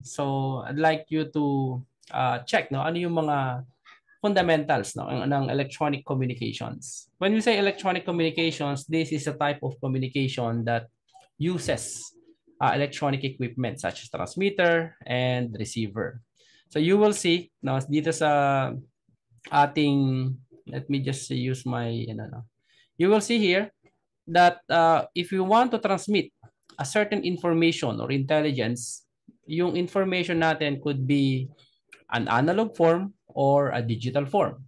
So I'd like you to check no ano yung mga fundamentals no ng electronic communications. When we say electronic communications, this is a type of communication that uses electronic equipment such as transmitter and receiver. So you will see no dito sa ating, let me just use my you will see here that if you want to transmit a certain information or intelligence, yung information natin could be an analog form or a digital form.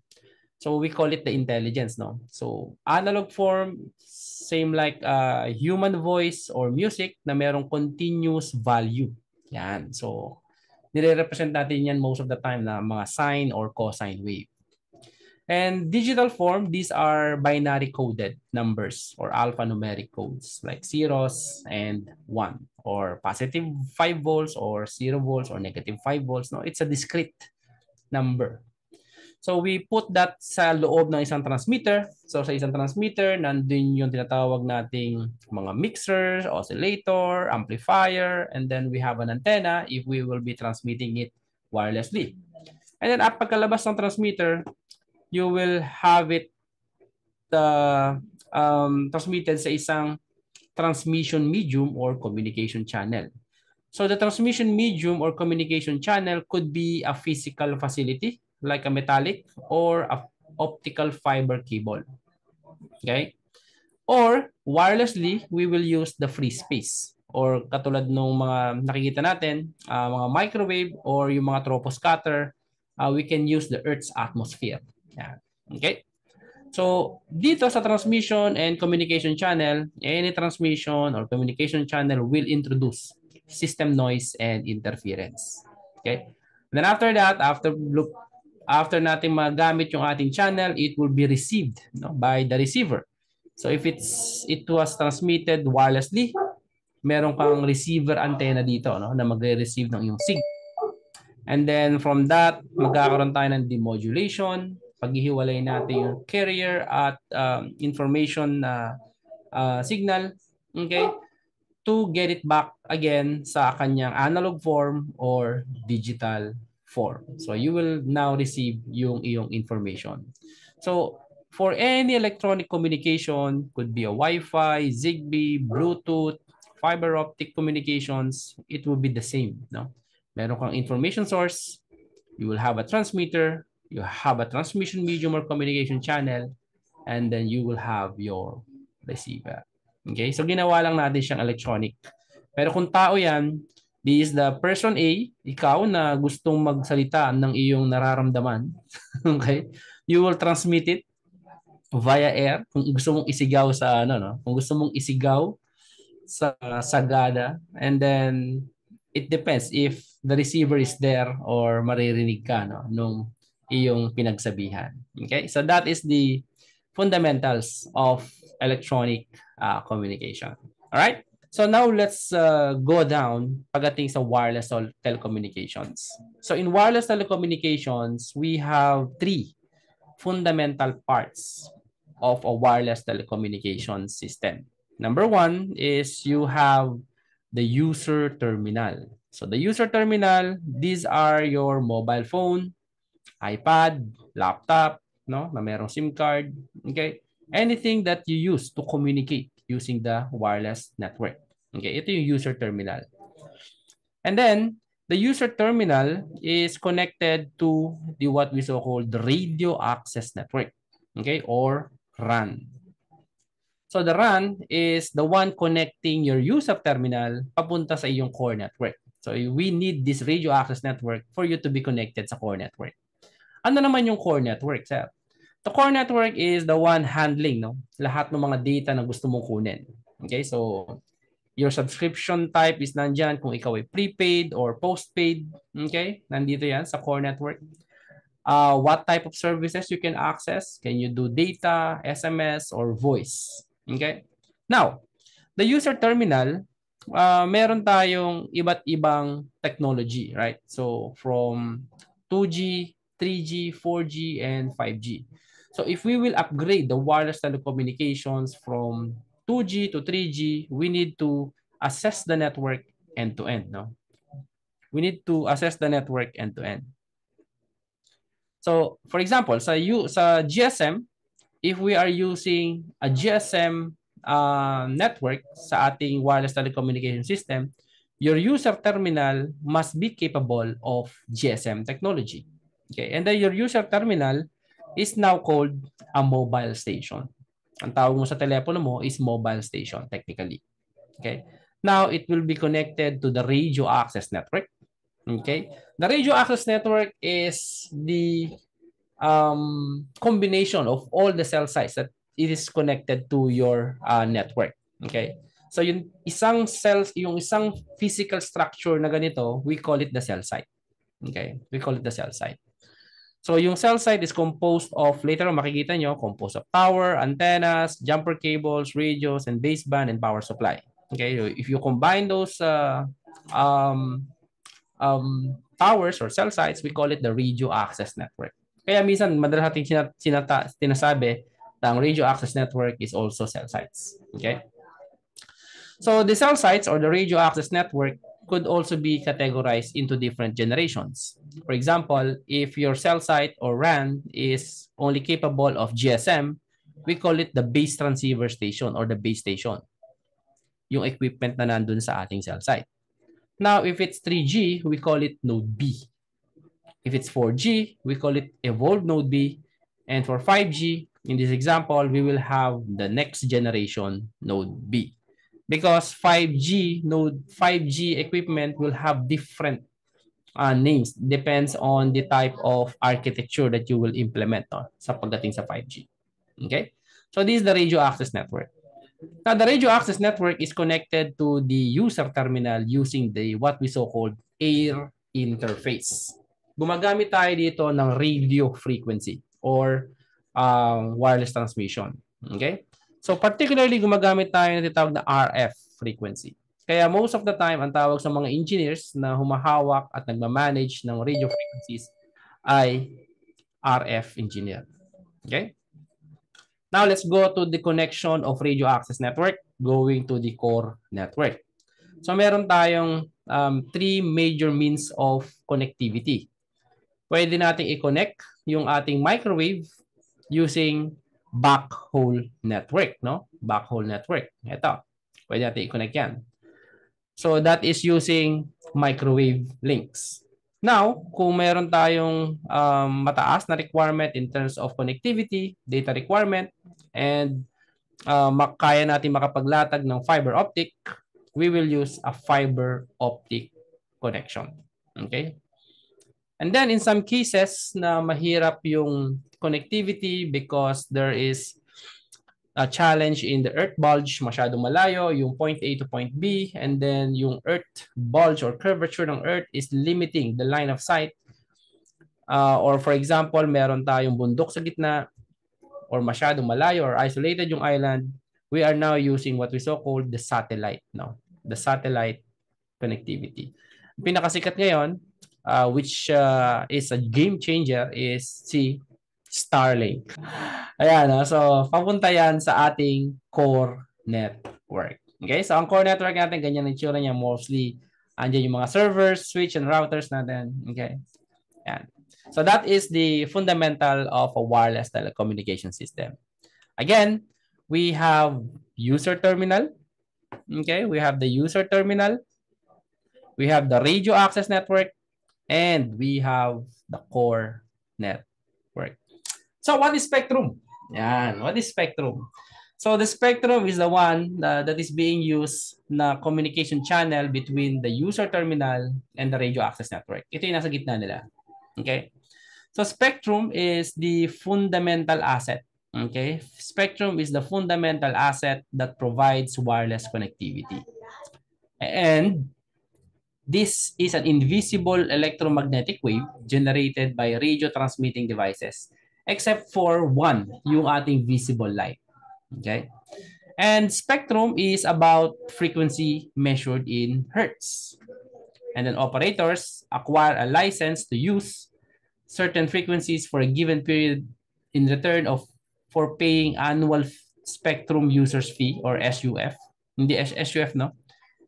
So we call it the intelligence, no? So analog form, same like human voice or music na merong continuous value. Yan. So nire-represent natin yan most of the time na mga sine or cosine wave. And digital form, these are binary coded numbers or alphanumeric codes like zeros and 1 or positive 5 volts or 0 volts or negative 5 volts. No, it's a discrete number. So we put that sa loob ng isang transmitter. So sa isang transmitter, nandun yung tinatawag nating mga mixers, oscillator, amplifier, and then we have an antenna if we will be transmitting it wirelessly. And then at pagkalabas ng transmitter, you will have it transmitted sa isang transmission medium or communication channel. So the transmission medium or communication channel could be a physical facility like a metallic or a optical fiber cable. Okay? Or wirelessly, we will use the free space or katulad nung mga nakikita natin, mga microwave or yung mga troposcatter, we can use the Earth's atmosphere. Yeah. Okay? So, dito sa transmission and communication channel, any transmission or communication channel will introduce system noise and interference. Okay? And then after that, after natin magamit yung ating channel, it will be received by the receiver. So if it was transmitted wirelessly, meron kang receiver antenna dito na magre-receive ng iyong signal. And then from that, magkakaroon tayo ng demodulation, paghihiwalay natin yung carrier at information signal, okay, to get it back again sa kanyang analog form or digital form. So you will now receive yung iyong information. So for any electronic communication, could be a Wi-Fi, Zigbee, Bluetooth, fiber optic communications, it will be the same, no? Meron kang information source, you will have a transmitter, you have a transmission medium or communication channel, and then you will have your receiver. Okay? So ginawa lang natin siyang electronic. Pero kung tao yan, this is the person A, ikaw na gustong magsalita ng iyong nararamdaman. Okay? You will transmit it via air kung gusto mong isigaw sa kung gusto mong isigaw sa sagada, and then it depends if the receiver is there or maririnig ka nung iyong pinagsabihan. Okay? So that is the fundamentals of electronic communication. All right? So now let's go down pagdating sa wireless telecommunications. So in wireless telecommunications, we have three fundamental parts of a wireless telecommunication system. Number one is you have the user terminal. So the user terminal, these are your mobile phone, iPad, laptop, na merong SIM card, okay? Anything that you use to communicate using the wireless network. Okay, ito yung user terminal. And then the user terminal is connected to the what we so-called radio access network, okay, or RAN. So the RAN is the one connecting your user terminal papunta sa iyong core network. So we need this radio access network for you to be connected sa core network. Ano naman yung core network, sir? The core network is the one handling lahat ng mga data na gusto mong kunin. Okay, so your subscription type is nandyan kung ikaw ay prepaid or postpaid. Okay, nandito yan sa core network. What type of services you can access? Can you do data, SMS, or voice? Okay. Now, the user terminal, meron tayong iba't ibang technology, right? So from 2G, 3G, 4G, and 5G. So if we will upgrade the wireless telecommunications from 2G to 3G, we need to assess the network end-to-end, no? We need to assess the network end-to-end. So, for example, sa GSM, if we are using a GSM network sa ating wireless telecommunication system, your user terminal must be capable of GSM technology. Okay, and then your user terminal is now called a mobile station. Ang tawag mo sa telepono mo is mobile station technically. Okay. Now it will be connected to the radio access network. Okay. The radio access network is the combination of all the cell sites that it is connected to your network. Okay? So yung isang physical structure na ganito, we call it the cell site. Okay? We call it the cell site. So yung cell site is composed of, later on makikita nyo, composed of tower, antennas, jumper cables, radios, and baseband and power supply. Okay? If you combine those towers or cell sites, we call it the radio access network. Kaya minsan madalas natin sinasabi na ang radio access network is also cell sites. Okay? So the cell sites or the radio access network could also be categorized into different generations. For example, if your cell site or RAN is only capable of GSM, we call it the base transceiver station or the base station. Yung equipment na nandun sa ating cell site. Now, if it's 3G, we call it node B. If it's 4G, we call it evolved node B. And for 5G, in this example, we will have the next generation node B. Because 5G equipment will have different names. Depends on the type of architecture that you will implement sa pagdating sa 5G. Okay? So this is the radio access network. Now, the radio access network is connected to the user terminal using the what we so-called air interface. Gumagamit tayo dito ng radio frequency or wireless transmission. Okay? So, particularly gumagamit tayo ng tinatawag na RF frequency. Kaya most of the time, ang tawag sa mga engineers na humahawak at nagmamanage ng radio frequencies ay RF engineer. Okay? Now, let's go to the connection of radio access network going to the core network. So, meron tayong three major means of connectivity. Pwede natin i-connect yung ating microwave using backhaul network, no? Backhaul network. Ito. Pwede natin i-connect yan. So, that is using microwave links. Now, kung meron tayong mataas na requirement in terms of connectivity, data requirement, and kaya natin makapaglatag ng fiber optic, we will use a fiber optic connection. Okay? And then in some cases na mahirap yung connectivity because there is a challenge in the earth bulge, masyadong malayo, yung point A to point B, and then yung earth bulge or curvature ng earth is limiting the line of sight. Or for example, meron tayong bundok sa gitna or masyadong malayo or isolated yung island, we are now using what we so-called the satellite, no? The satellite connectivity. Pinakasikat ngayon, which is a game changer is si Starlink. Ayan, so papunta yan sa ating core network. Okay, so ang core network natin, ganyan ang itsura niya mostly. Andiyan yung mga servers, switch, and routers natin. Okay, ayan. So that is the fundamental of a wireless telecommunication system. Again, we have user terminal. Okay, we have the user terminal. We have the radio access network. And we have the core network. So what is spectrum? Yan, what is spectrum? So the spectrum is the one that is being used na communication channel between the user terminal and the radio access network. Ito yung nasa gitna nila. Okay? So spectrum is the fundamental asset. Okay? Spectrum is the fundamental asset that provides wireless connectivity. And this is an invisible electromagnetic wave generated by radio transmitting devices, except for one, yung ating visible light. Okay? And spectrum is about frequency measured in hertz. And then operators acquire a license to use certain frequencies for a given period in return for paying annual spectrum users fee or SUF. Hindi SUF, no?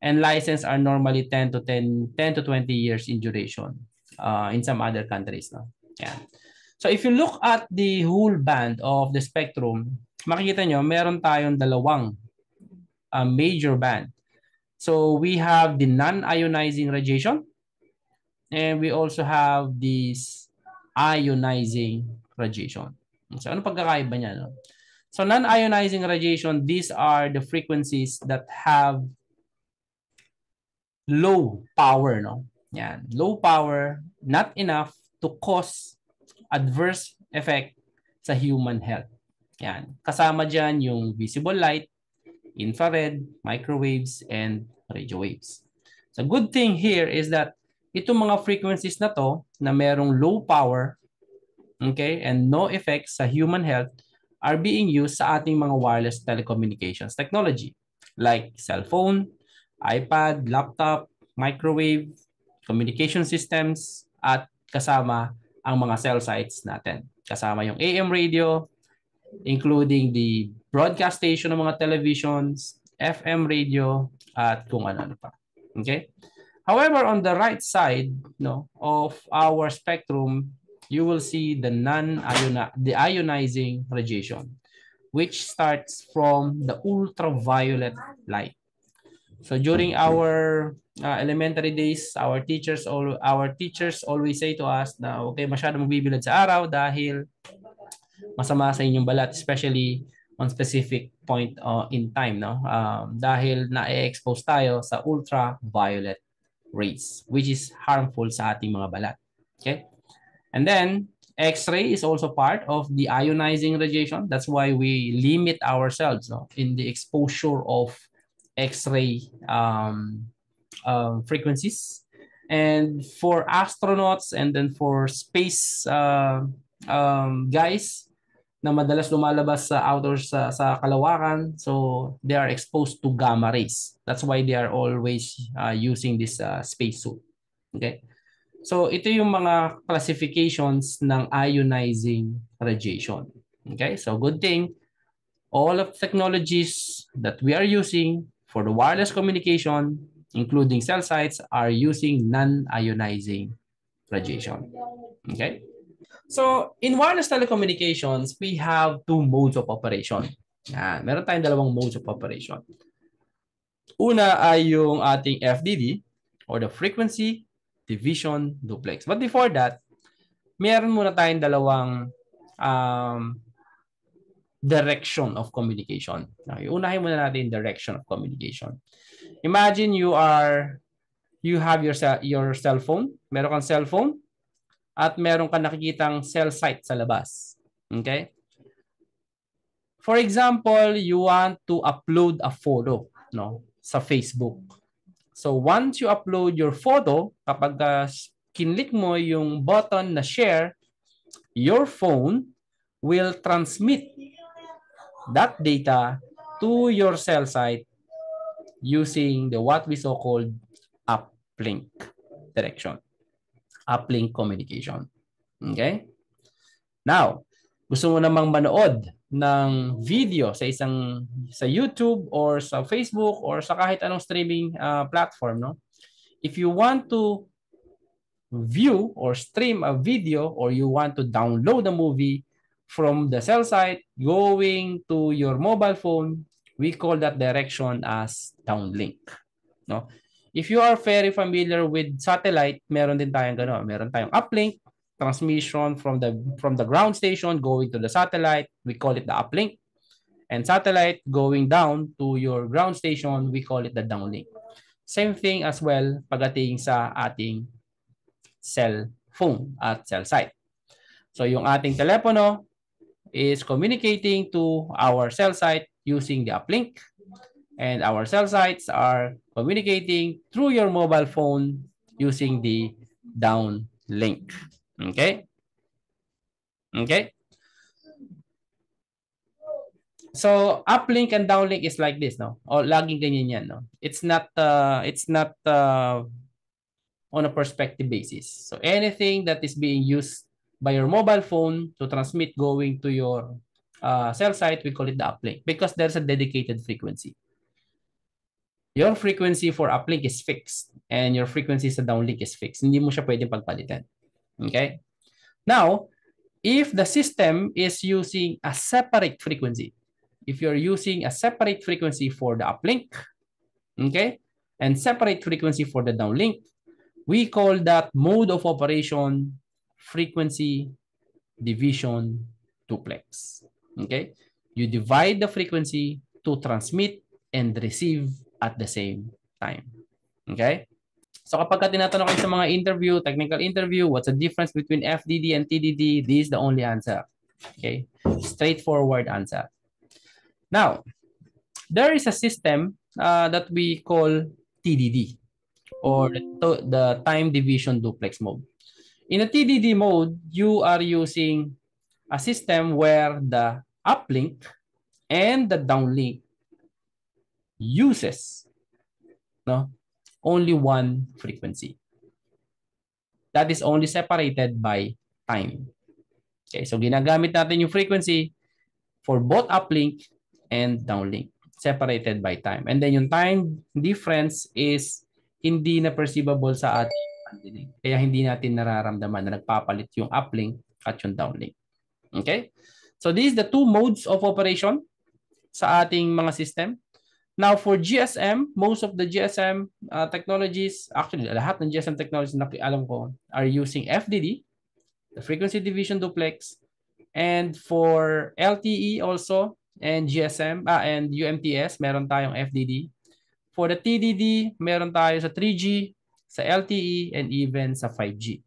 And license are normally 10 to 20 years in duration in some other countries. No? Yeah. So if you look at the whole band of the spectrum, makikita nyo, meron tayong dalawang major band. So we have the non-ionizing radiation, and we also have this ionizing radiation. So ano pagkakaiba niya? No? So non-ionizing radiation, these are the frequencies that have low power. No? Yan. Low power, not enough to cause adverse effect sa human health. Yan. Kasama dyan yung visible light, infrared, microwaves, and radio waves. The good thing here is that itong mga frequencies na to na merong low power, okay, and no effects sa human health are being used sa ating mga wireless telecommunications technology like cell phone, iPad, laptop, microwave, communication systems, at kasama ang mga cell sites natin. Kasama yung AM radio, including the broadcast station ng mga televisions, FM radio, at kung ano-ano pa. Okay? However, on the right side of our spectrum, you will see the ionizing radiation, which starts from the ultraviolet light. So during our elementary days, our teachers always say to us na okay, masyado magbibilad sa araw dahil masama sa inyong balat, especially on specific point in time, no? Dahil na-expose tayo sa ultraviolet rays, which is harmful sa ating mga balat. Okay? And then, X-ray is also part of the ionizing radiation. That's why we limit ourselves in the exposure of X-ray frequencies. And for astronauts and then for space guys na madalas lumalabas sa outdoors sa kalawakan, so they are exposed to gamma rays. That's why they are always using this space suit. Okay? So ito yung mga classifications ng ionizing radiation. Okay? So good thing, all of the technologies that we are using for the wireless communication, including cell sites, are using non-ionizing radiation. Okay? So, in wireless telecommunications, we have two modes of operation. Yan. Meron tayong dalawang modes of operation. Una ay yung ating FDD or the frequency division duplex. But before that, meron muna tayong dalawang direction of communication. Okay, unahin muna natin direction of communication. Imagine you have your cell phone. Meron kang cell phone at meron kang nakikitang cell site sa labas. Okay? For example, you want to upload a photo sa Facebook. So once you upload your photo, kapag kinlik mo yung button na share, your phone will transmit that data to your cell site using the what we so called uplink direction. Uplink communication. Okay? Now, gusto mo namang manood ng video sa YouTube or sa Facebook or sa kahit anong streaming platform, no? If you want to view or stream a video or you want to download a movie from the cell site going to your mobile phone, we call that direction as downlink, no? If you are very familiar with satellite, meron din tayong gano'n. Meron tayong uplink, transmission from the ground station going to the satellite, we call it the uplink. And satellite going down to your ground station, we call it the downlink. Same thing as well pagdating sa ating cell phone at cell site. So yung ating telepono is communicating to our cell site using the uplink. And our cell sites are communicating through your mobile phone using the downlink. Okay? Okay? So, uplink and downlink is like this, no? O laging ganyan yan, no? It's not on a perspective basis. So, anything that is being used by your mobile phone to transmit going to your cell site, we call it the uplink because there's a dedicated frequency. Your frequency for uplink is fixed and your frequency sa downlink is fixed. Hindi mo siya pwedeng pagpalitan. Okay? Now, if the system is using a separate frequency, if you're using a separate frequency for the uplink, okay, and separate frequency for the downlink, we call that mode of operation frequency division duplex. Okay? You divide the frequency to transmit and receive at the same time. Okay? So kapag tinatanong kayo sa mga interview, technical interview, what's the difference between FDD and TDD? This is the only answer. Okay? Straightforward answer. Now, there is a system that we call TDD or the time division duplex mode. In a TDD mode, you are using a system where the uplink and the downlink uses only one frequency. That is only separated by time. Okay, so ginagamit natin yung frequency for both uplink and downlink, separated by time. And then yung time difference is hindi na perceivable sa ating pandinig. Kaya hindi natin nararamdaman na nagpapalit yung uplink at yung downlink. Okay? So these are the two modes of operation sa ating mga system. Now for GSM, most of the GSM technologies, actually lahat ng GSM technologies na alam ko are using FDD, the frequency division duplex, and for LTE also and GSM and UMTS, meron tayong FDD. For the TDD, meron tayo sa 3G, sa LTE, and even sa 5G.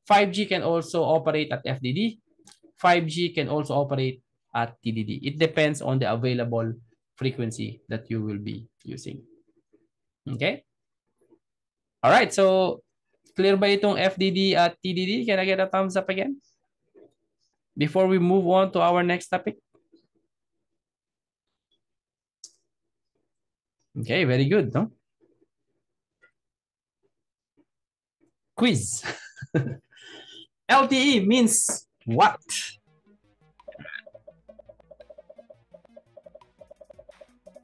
5G can also operate at FDD. 5G can also operate at TDD. It depends on the available frequency that you will be using. Okay? All right, so clear ba itong FDD at TDD? Can I get a thumbs up again? Before we move on to our next topic. Okay, very good, no? Quiz. LTE means what?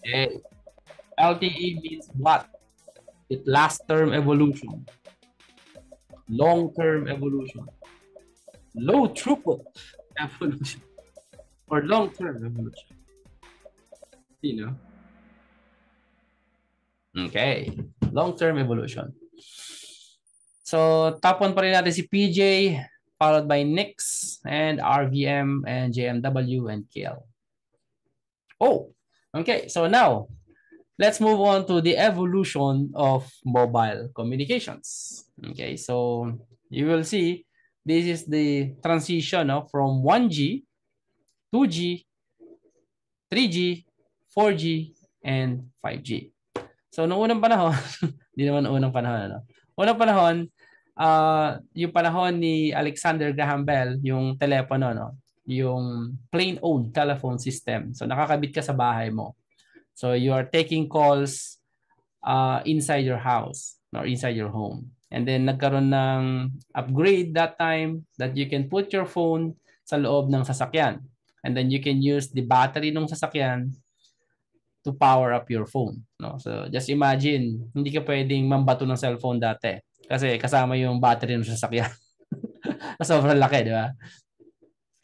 Okay. LTE means what? It last term evolution, long term evolution, low throughput evolution, or long term evolution. You know? Okay, long term evolution. So top one pa rin natin si PJ, followed by Nix and RVM and JMW and KL. Oh, okay. So now let's move on to the evolution of mobile communications. Okay, so you will see this is the transition from 1G, 2G, 3G, 4G, and 5G. So noong unang panahon, hindi naman unang panahon, ano? Unang panahon, yung panahon ni Alexander Graham Bell, yung telepono, no? Yung plain old telephone system. So nakakabit ka sa bahay mo. So you are taking calls inside your house or inside your home. And then nagkaroon ng upgrade that time that you can put your phone sa loob ng sasakyan. And then you can use the battery ng sasakyan to power up your phone. No? So just imagine, hindi ka pwedeng mambato ng cellphone dati kasi kasama yung battery ng sasakyan. Sobrang laki, di ba?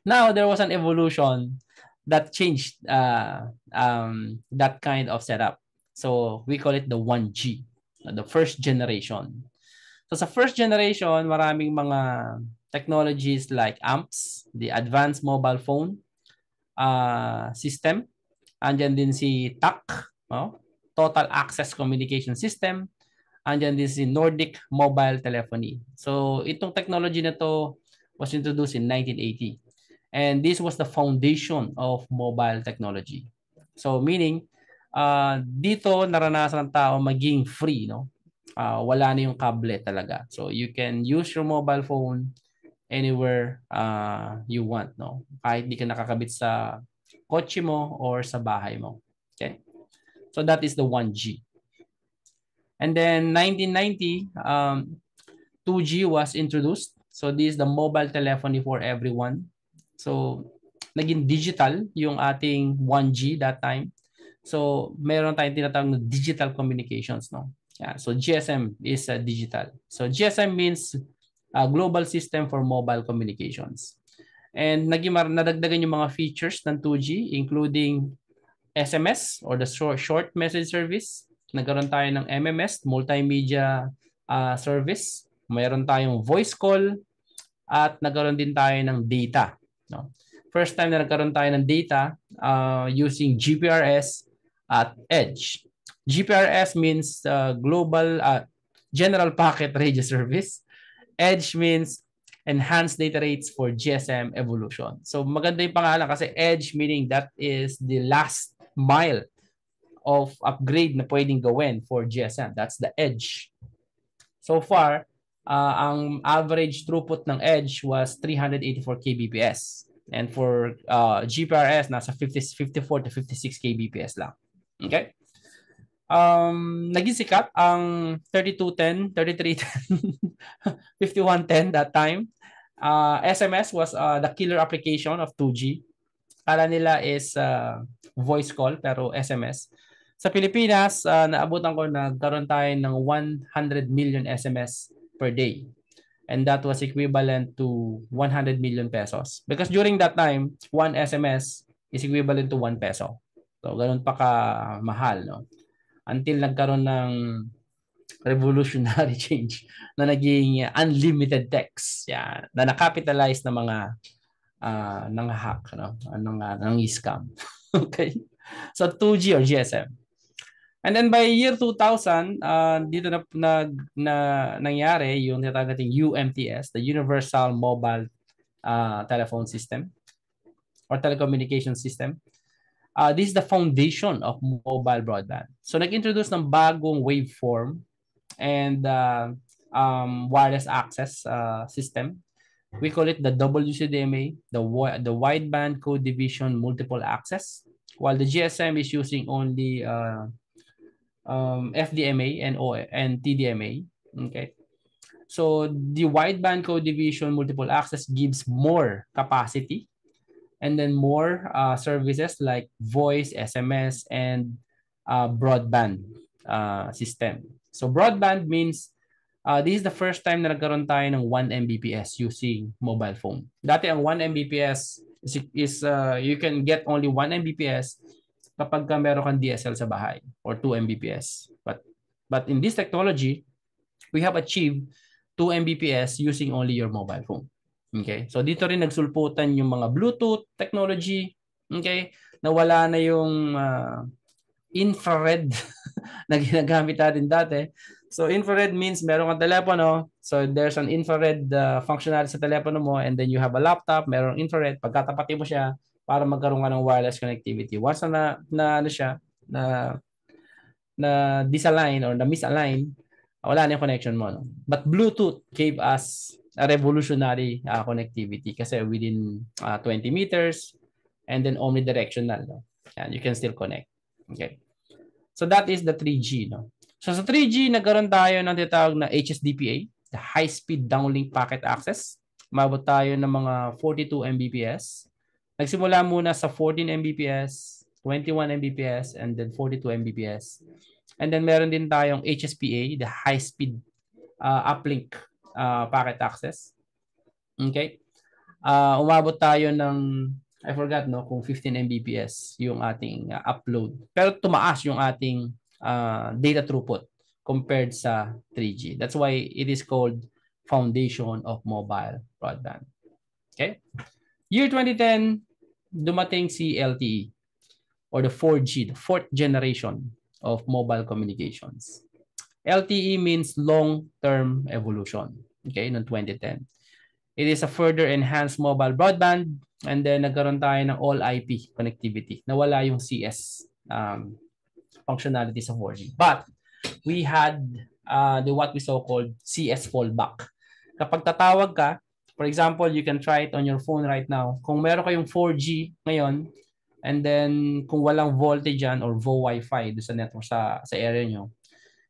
Now, there was an evolution that changed that kind of setup. So we call it the 1G, the first generation. So sa first generation, maraming mga technologies like AMPS, the Advanced Mobile Phone System. Andyan din si TAC, Total Access Communication System. Andyan din si Nordic Mobile Telephony. So itong technology na to was introduced in 1980. And this was the foundation of mobile technology. So meaning, dito naranasan ng tao maging free, no? Wala na yung kable talaga. So you can use your mobile phone anywhere you want, no? Kahit di ka nakakabit sa kotse mo or sa bahay mo. Okay? So that is the 1G. And then 1990, 2G was introduced. So this is the mobile telephony for everyone. So naging digital yung ating 1G that time. So, meron tayong tinatawag na digital communications, no? Yeah, so GSM is digital. So GSM means Global System for Mobile Communications. And nadagdagan yung mga features ng 2G including SMS or the short message service. Nagkaroon tayo ng MMS, multimedia service. Mayroon tayong voice call at nagkaroon din tayo ng data. No? First time na nagkaroon tayo ng data using GPRS at Edge. GPRS means Global General Packet Radio Service. Edge means Enhanced Data Rates for GSM Evolution. So maganda yung pangalan kasi Edge meaning that is the last mile of upgrade na pwedeng gawin for GSM. That's the Edge. So far, ang average throughput ng Edge was 384 kbps. And for GPRS, nasa 54 to 56 kbps lang. Okay? Naging sikat ang 3210, 3310, 5110 that time. SMS was the killer application of 2G. Kala nila is voice call pero SMS. Sa Pilipinas, naabutan ko nagkaroon tayo ng 100 million SMS per day. And that was equivalent to 100 million pesos. Because during that time, 1 SMS is equivalent to 1 peso. So, ganun pa ka-mahal, no? Until nagkaroon ng revolutionary change na naging unlimited text. Yeah, na nakapitalize ng mga ng hack, no? ng scam. Okay? So 2G or GSM. And then by year 2000, dito na nangyari yung tinatawag nating UMTS, the Universal Mobile Telephone System or Telecommunication System. This is the foundation of mobile broadband. So nag-introduce ng bagong waveform and wireless access system. We call it the WCDMA, the wideband code division multiple access, while the GSM is using only FDMA and TDMA. Okay, so the wideband code division multiple access gives more capacity and then more services like voice, SMS, and broadband system. So broadband means this is the first time na nagkaroon tayo ng 1 Mbps using mobile phone. Dati ang 1 Mbps is you can get only 1 Mbps kapag meron kang DSL sa bahay or 2 Mbps. But in this technology, we have achieved 2 Mbps using only your mobile phone. Okay? So dito rin nagsulputan yung mga Bluetooth technology, okay? Nawala na yung infrared na ginagamit natin dati. So infrared means meron kang telepono, so there's an infrared functionality sa telepono mo and then you have a laptop, meron infrared, pagkatapatin mo siya para magkaroon ka ng wireless connectivity. Once na ano siya, na disalign or na misalign, wala na yung connection mo. No? But Bluetooth gave us a revolutionary connectivity kasi within 20 meters and then omnidirectional. No? And you can still connect. Okay. So that is the 3G. No? So sa 3G, nagkaroon tayo ng tinatawag na HSDPA, the High-Speed Downlink Packet Access. Umabot tayo ng mga 42 Mbps. Nagsimula muna sa 14 Mbps, 21 Mbps, and then 42 Mbps. And then meron din tayong HSPA, the High-Speed Uplink Packet Access. Okay? Umabot tayo ng, I forgot no, kung 15 Mbps yung ating upload. Pero tumaas yung ating data throughput compared sa 3G. That's why it is called foundation of mobile broadband. Okay? Year 2010, dumating si LTE or the 4G, the fourth generation of mobile communications. LTE means long-term evolution. Okay, noong 2010. It is a further enhanced mobile broadband and then nagkaroon tayo ng all IP connectivity. Nawala yung CS functionality sa 4G. But we had the what we so-called CS fallback. Kapag tatawag ka, for example, you can try it on your phone right now. Kung meron kayong 4G ngayon, and then kung walang voltage dyan or VO Wi-Fi doon sa network sa area nyo,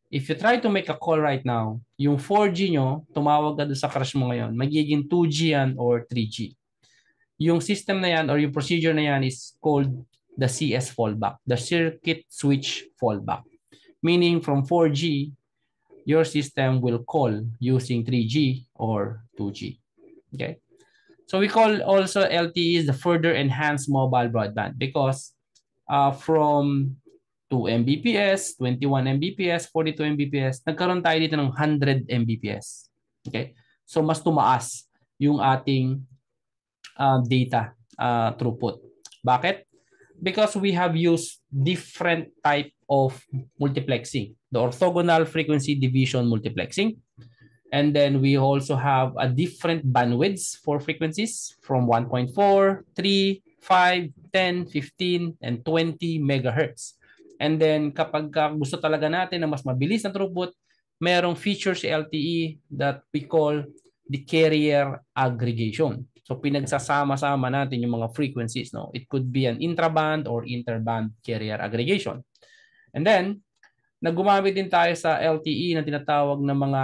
if you try to make a call right now, yung 4G nyo, tumawag ka doon sa crush mo ngayon, magiging 2G yan or 3G. Yung system na yan or yung procedure na yan is called the CS fallback, the circuit switch fallback. Meaning from 4G, your system will call using 3G or 2G. Okay. So we call also LTE is the further enhanced mobile broadband because from 2 Mbps, 21 Mbps, 42 Mbps, nagkaroon tayo dito ng 100 Mbps. Okay? So mas tumaas yung ating data throughput. Bakit? Because we have used different type of multiplexing. The orthogonal frequency division multiplexing. And then we also have a different bandwidths for frequencies from 1.4, 3, 5, 10, 15, and 20 megahertz. And then kapag gusto talaga natin na mas mabilis na throughput, merong feature si LTE that we call the carrier aggregation. So pinagsasama-sama natin yung mga frequencies. No? It could be an intraband or interband carrier aggregation. And then, nagumamit din tayo sa LTE na tinatawag na mga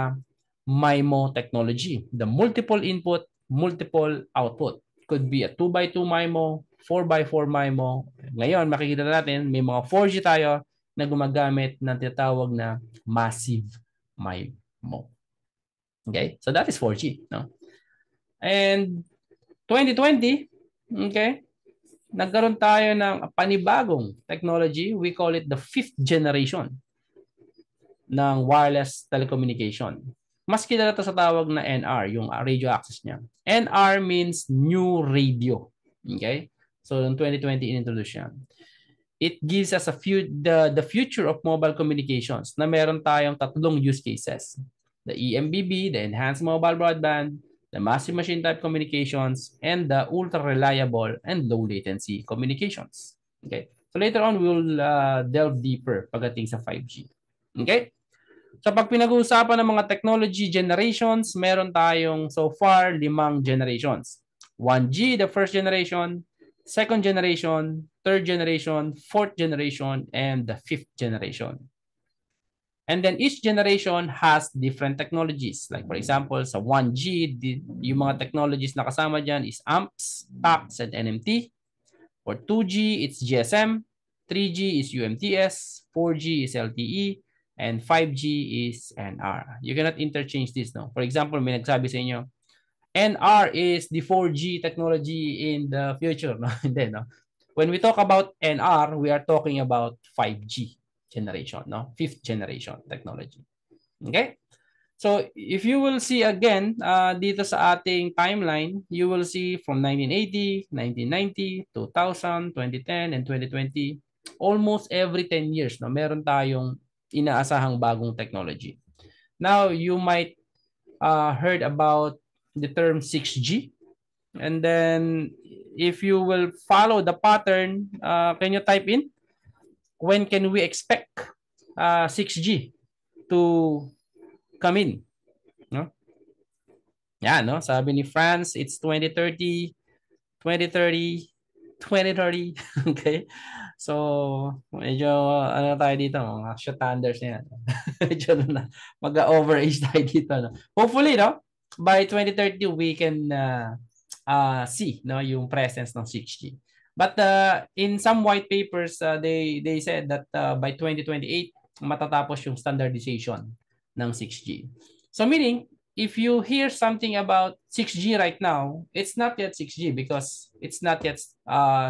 MIMO technology. The multiple input, multiple output. Could be a 2x2 MIMO, 4x4 MIMO. Ngayon, makikita natin, may mga 4G tayo na gumagamit ng tinatawag na massive MIMO. Okay? So that is 4G. No? And 2020, okay, nagkaroon tayo ng panibagong technology. We call it the 5th generation ng wireless telecommunication. Mas kilala ito sa tawag na NR, yung radio access niya. NR means new radio. Okay? So, in 2020, in-introduce siya. It gives us the future of mobile communications na meron tayong tatlong use cases. The eMBB, the Enhanced Mobile Broadband, the Massive Machine Type Communications, and the ultra-reliable and low-latency communications. Okay? So, later on, we'll delve deeper pagdating sa 5G. Okay? So pag pinag-uusapan ng mga technology generations, meron tayong so far 5 generations. 1G, the first generation, second generation, third generation, fourth generation, and the 5th generation. And then each generation has different technologies. Like for example, sa 1G, yung mga technologies na kasama dyan is AMPS, TACS, and NMT. For 2G, it's GSM. 3G is UMTS. 4G is LTE. And 5G is NR. You cannot interchange this, no? For example, may nagsabi sa inyo, NR is the 4G technology in the future, no? Hindi, no? When we talk about NR, we are talking about 5G generation, no? 5th generation technology. Okay? So, if you will see again, dito sa ating timeline, you will see from 1980, 1990, 2000, 2010, and 2020, almost every 10 years, no? Meron tayong inaasahang bagong technology. Now, you might heard about the term 6G. And then, if you will follow the pattern, can you type in? When can we expect 6G to come in? No? Yan, no? Sabi ni France, it's 2030, 2030, 2030. Okay? So, medyo, ano tayo dito, mga shot-unders na yan. Medyo na, mag-overage tayo dito. No? Hopefully, no, by 2030, we can see, no, yung presence ng 6G. But in some white papers, they said that by 2028, matatapos yung standardization ng 6G. So, meaning, if you hear something about 6G right now, it's not yet 6G because it's not yet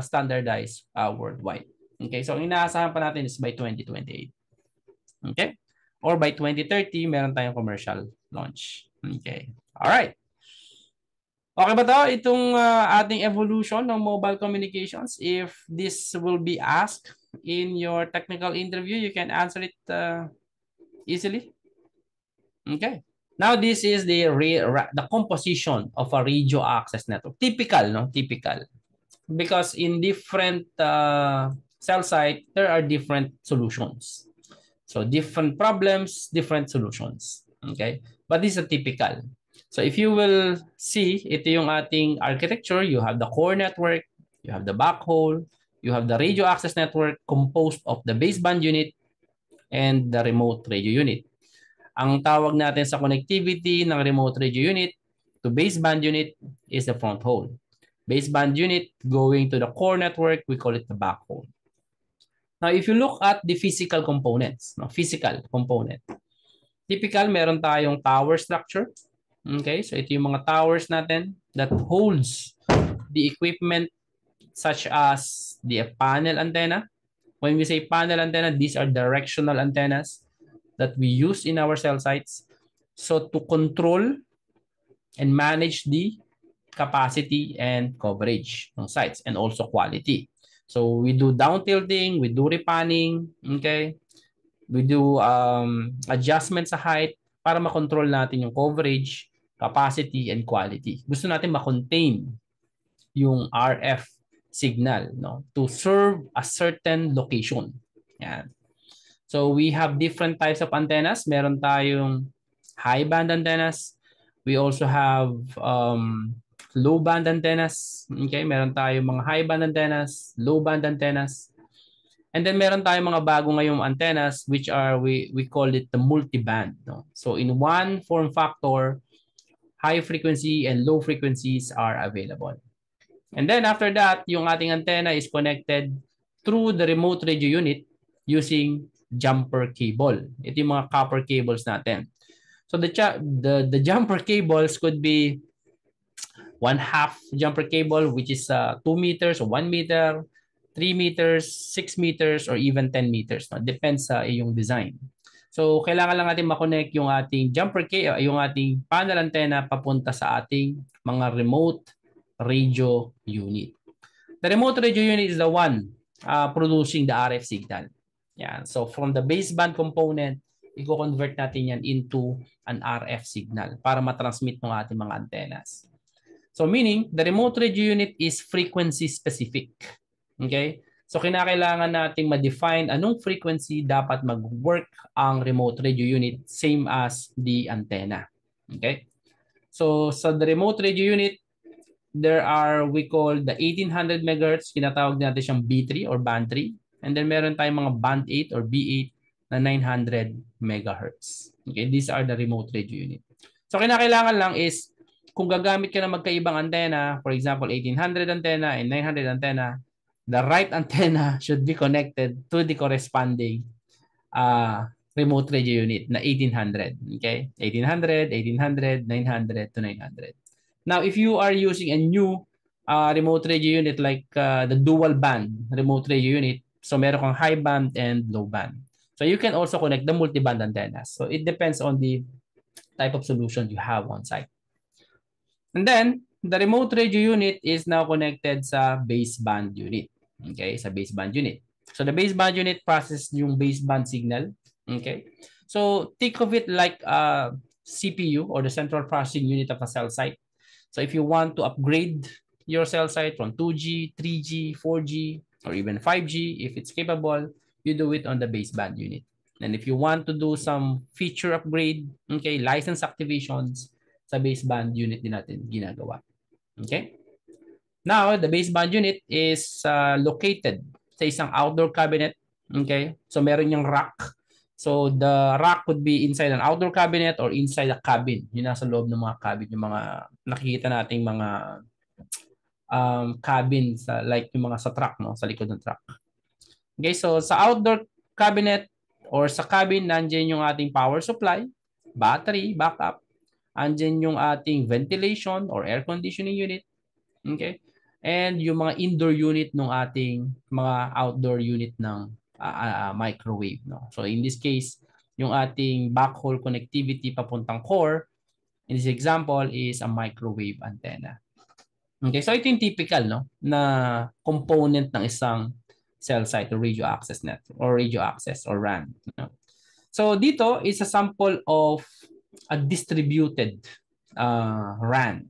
standardized worldwide. Okay, so ang inaasahan pa natin is by 2028. Okay? Or by 2030, meron tayong commercial launch. Okay. All right. Okay ba to? Itong ating evolution ng mobile communications. If this will be asked in your technical interview, you can answer it easily. Okay. Now, this is the composition of a radio access network. Typical, no? Typical. Because in different cell site, there are different solutions. So, different problems, different solutions. Okay? But this is a typical. So, if you will see, ito yung ating architecture. You have the core network, you have the backhaul, you have the radio access network composed of the baseband unit and the remote radio unit. Ang tawag natin sa connectivity ng remote radio unit to baseband unit is the front haul. Baseband unit going to the core network, we call it the backhaul. Now, if you look at the physical components, no, physical component, typical, meron tayong tower structure. Okay, so ito yung mga towers natin that holds the equipment such as the panel antenna. When we say panel antenna, these are directional antennas that we use in our cell sites. So to control and manage the capacity and coverage ng sites and also quality. So we do down tilting, we do repanning, okay? We do adjustment sa height para makontrol natin yung coverage, capacity, and quality. Gusto natin ma-contain yung RF signal, no, to serve a certain location. Yan. So we have different types of antennas. Meron tayong high band antennas. We also have low band antennas. Okay, meron tayong mga high band antennas, low band antennas. And then meron tayong mga bago ngayong antennas which are we call it the multi-band, no. So in one form factor, high frequency and low frequencies are available. And then after that, yung ating antenna is connected through the remote radio unit using jumper cable. Ito yung mga copper cables natin. So the jumper cables could be 1/2 jumper cable, which is 2 meters or 1 meter, 3 meters, 6 meters, or even 10 meters. No? Depends sa iyong design. So kailangan lang natin makonect yung ating jumper cable, yung ating panel antenna papunta sa ating mga remote radio unit. The remote radio unit is the one producing the RF signal. Yan. So from the baseband component, i-convert natin yan into an RF signal para matransmit ng ating mga antennas. So meaning, the remote radio unit is frequency specific. Okay? So kinakailangan nating ma-define anong frequency dapat mag-work ang remote radio unit, same as the antenna. Okay? So sa the remote radio unit, there are, we call the 1800 MHz, kinatawag natin siyang B3 or band 3. And then meron tayong mga band 8 or B8 na 900 MHz. Okay, these are the remote radio unit. So kinakailangan lang is, kung gagamit ka ng magkaibang antenna, for example, 1800 antenna and 900 antenna, the right antenna should be connected to the corresponding remote radio unit na 1800. Okay, 1800, 800, 900 to 900. Now, if you are using a new remote radio unit like the dual band remote radio unit, so meron kang high band and low band. So you can also connect the multi-band antennas. So it depends on the type of solution you have on site. And then, the remote radio unit is now connected sa baseband unit. Okay, sa baseband unit. So the baseband unit processes yung baseband signal. Okay. So think of it like a CPU or the central processing unit of a cell site. So if you want to upgrade your cell site from 2G, 3G, 4G, or even 5G, if it's capable, you do it on the baseband unit. And if you want to do some feature upgrade, okay, license activations, sa baseband unit din natin ginagawa. Okay? Now, the baseband unit is located sa isang outdoor cabinet. Okay? So meron yung rack. So the rack could be inside an outdoor cabinet or inside a cabin. Yung nasa loob ng mga cabin, yung mga nakikita nating mga cabin sa like yung mga sa truck, no, sa likod ng truck. Okay, so sa outdoor cabinet or sa cabin, nandiyan yung ating power supply, battery, backup, andyan yung ating ventilation or air conditioning unit. Okay? And yung mga indoor unit ng ating mga outdoor unit ng microwave. No? So in this case, yung ating backhaul connectivity papuntang core, in this example, is a microwave antenna. Okay, so ito yung typical, no, na component ng isang cell site or radio access network or radio access or RAN. No? So dito is a sample of a distributed RAN.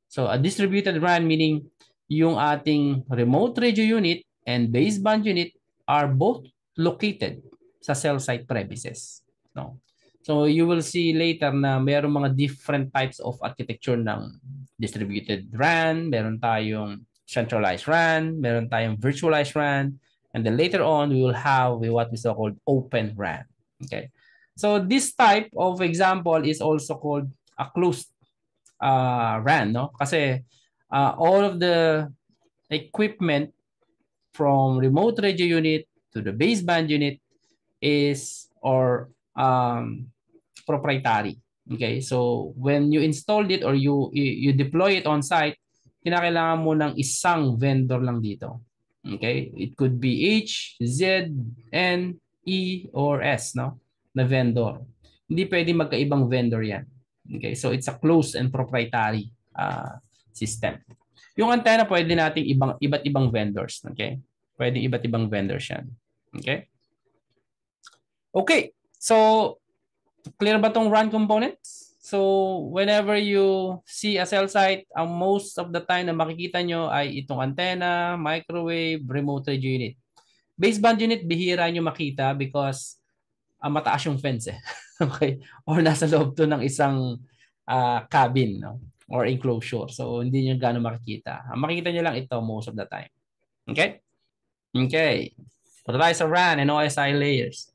So a distributed RAN meaning yung ating remote radio unit and baseband unit are both located sa cell site premises. No? So you will see later na mayroong mga different types of architecture ng distributed RAN, meron tayong centralized RAN, meron tayong virtualized RAN, and then later on we will have what we so-called open RAN. Okay. So this type of example is also called a closed RAN, no? Kasi all of the equipment from remote radio unit to the baseband unit is proprietary. Okay, so when you installed it or you deploy it on site, kinakailangan mo ng isang vendor lang dito. Okay, it could be H, Z, N, E, or S, no? Na vendor. Hindi pwede magkaibang vendor yan. Okay, so it's a closed and proprietary system. Yung antenna pwede nating iba't ibang vendors, okay? Pwede iba't ibang vendors yan. Okay? Okay. So clear ba tong RAN components? So whenever you see a cell site, ang most of the time na makikita nyo ay itong antenna, microwave, remote radio unit. Baseband unit, bihira nyo makita because mataas yung fence eh. Okay? Or nasa loob to ng isang cabin, no? Or enclosure. So hindi nyo gano'ng makikita. Ang makikita nyo lang ito most of the time. Okay? Okay. Punta tayo sa RAN and OSI layers.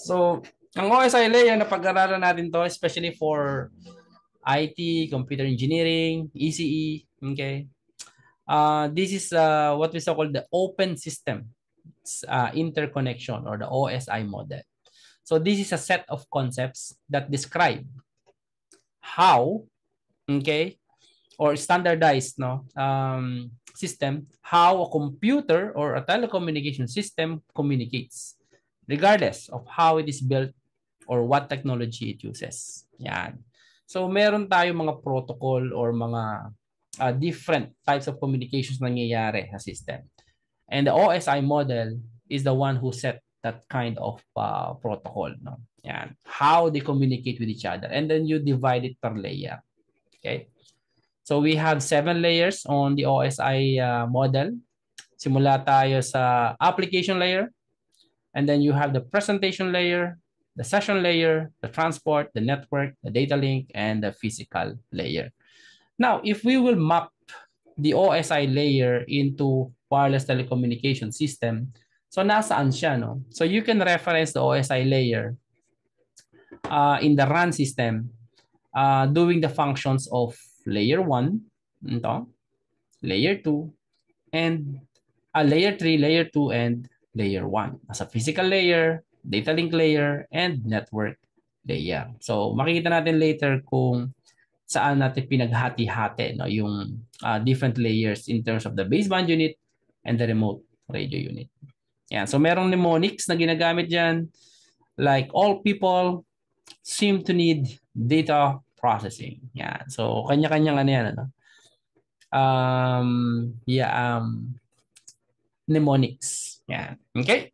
So, ang OSI layer na pag-aralan natin to, especially for IT, computer engineering, ECE, okay? This is what we so-called the open system interconnection or the OSI model. So, this is a set of concepts that describe how, okay, or standardized system, how a computer or a telecommunication system communicates, regardless of how it is built or what technology it uses. Yan. So meron tayo mga protocol or mga different types of communications na nangyayari sa system. And the OSI model is the one who set that kind of protocol. No? Yan. How they communicate with each other. And then you divide it per layer. Okay? So we have 7 layers on the OSI model. Simula tayo sa application layer. And then you have the presentation layer, the session layer, the transport, the network, the data link, and the physical layer. Now, if we will map the OSI layer into wireless telecommunication system, so nasaan siya, no? So you can reference the OSI layer in the RAN system doing the functions of layer 1, ito, layer 2, and layer 3, layer 2, and layer 1. As a physical layer, data link layer, and network layer. So makikita natin later kung saan natin pinaghati-hati, no, yung different layers in terms of the baseband unit and the remote radio unit. Yan. So merong mnemonics na ginagamit dyan. Like all people seem to need data processing. Yan. So kanya-kanyang ano yan. Ano? Mnemonics. Yan. Okay?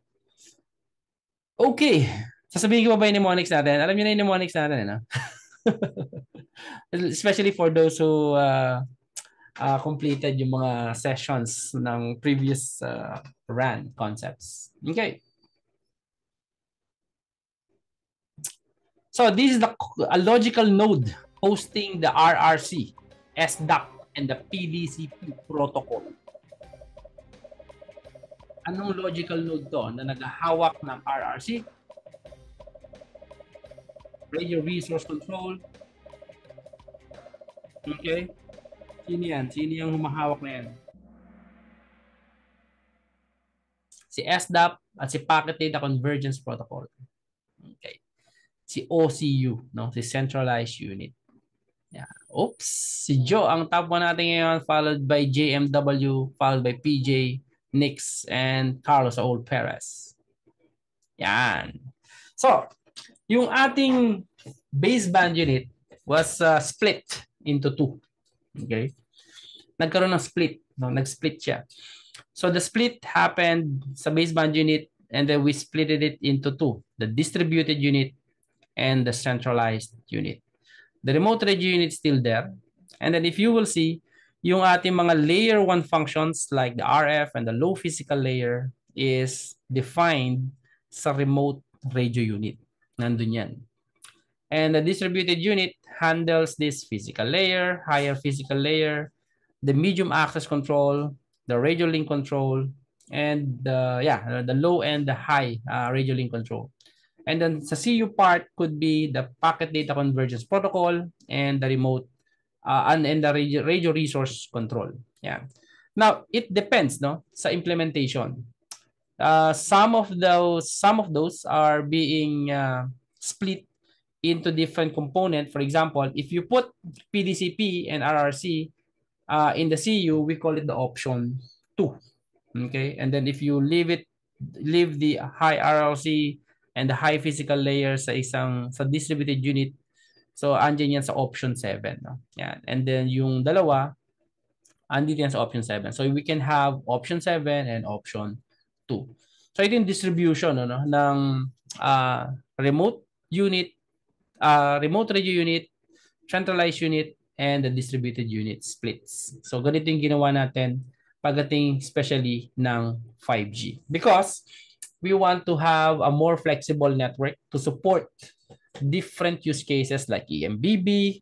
Okay. Sasabihin ko ba yung mnemonics natin? Alam niyo na yung mnemonics natin, ano? Especially for those who completed yung mga sessions ng previous RAN concepts. Okay. So this is a logical node hosting the RRC, SDAC, and the PDCP protocol. Anong logical node to na naghahawak ng RRC? Radio Resource Control. Okay? Sino yan? Sino yung humahawak na yan? Si SDAP at si Packet Data Convergence Protocol. Okay. Si OCU, no? Si Centralized Unit. Yeah. Oops. Si Joe ang top 1 natin ngayon, followed by JMW, followed by PJ, Nix, and Carlos Saul Perez. Yan. So, yung ating baseband unit was split into 2. Okay? Nagkaroon ng split. No? Nag-split siya. So, the split happened sa baseband unit and then we splitted it into 2. The distributed unit and the centralized unit. The remote radio unit is still there. And then if you will see, yung ating mga layer 1 functions like the RF and the low physical layer is defined sa remote radio unit. Nandun yan. And the distributed unit handles this physical layer, higher physical layer, the medium access control, the radio link control, and the low and the high radio link control. And then sa CU part could be the Packet Data Convergence Protocol and the remote and the radio resource control. Yeah. Now, it depends, no, sa implementation. Some of those are being split into different component. For example, if you put PDCP and RRC in the CU, we call it the option 2. Okay, and then if you leave the high RLC and the high physical layer sa distributed unit, so andyan yan sa option 7, no? Yan. And then yung dalawa andito yan sa option 7. So we can have option 7 and option 2. So ito yung distribution, no, ng remote unit, remote radio unit, centralized unit, and the distributed unit splits. So ganito yung ginawa natin pagdating especially ng 5G. Because we want to have a more flexible network to support different use cases like EMBB,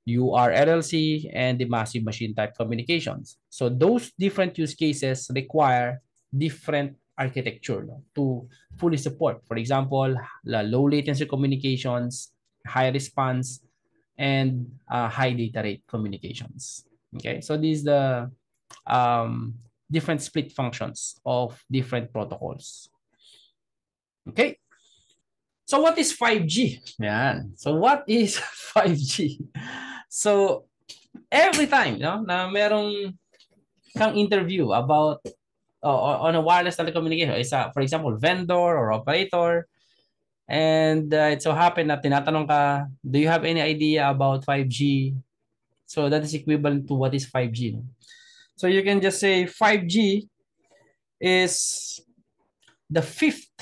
URLLC, and the massive machine type communications. So those different use cases require different architecture, no, to fully support. For example, low latency communications, high response, and high data rate communications. Okay, so these are the different split functions of different protocols. Okay. So what is 5G? Yan. So what is 5G? So every time, no, na merong kang interview about on a wireless telecommunication, isa, for example, vendor or operator, and it so happened na tinatanong ka, do you have any idea about 5G? So that is equivalent to what is 5G. No? So you can just say 5G is the 5th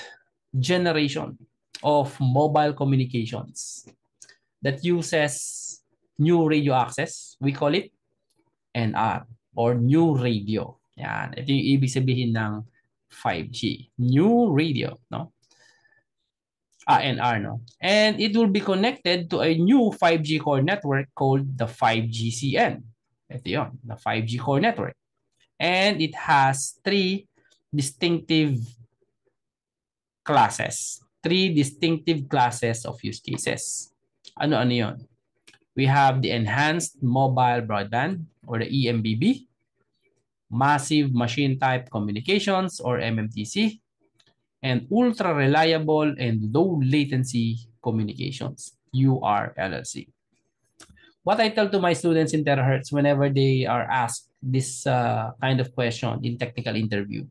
generation of mobile communications that uses new radio access. We call it NR or new radio. Yan. Ito yung ibig sabihin ng 5G. New radio, no? NR, no? And it will be connected to a new 5G core network called the 5GCN. Ito yun, the 5G core network. And it has three distinctive classes. Three distinctive classes of use cases. Ano-ano yun? We have the enhanced mobile broadband or the EMBB, massive machine type communications or MMTC, and ultra reliable and low latency communications, URLLC. What I tell to my students in terahertz whenever they are asked this kind of question in technical interview,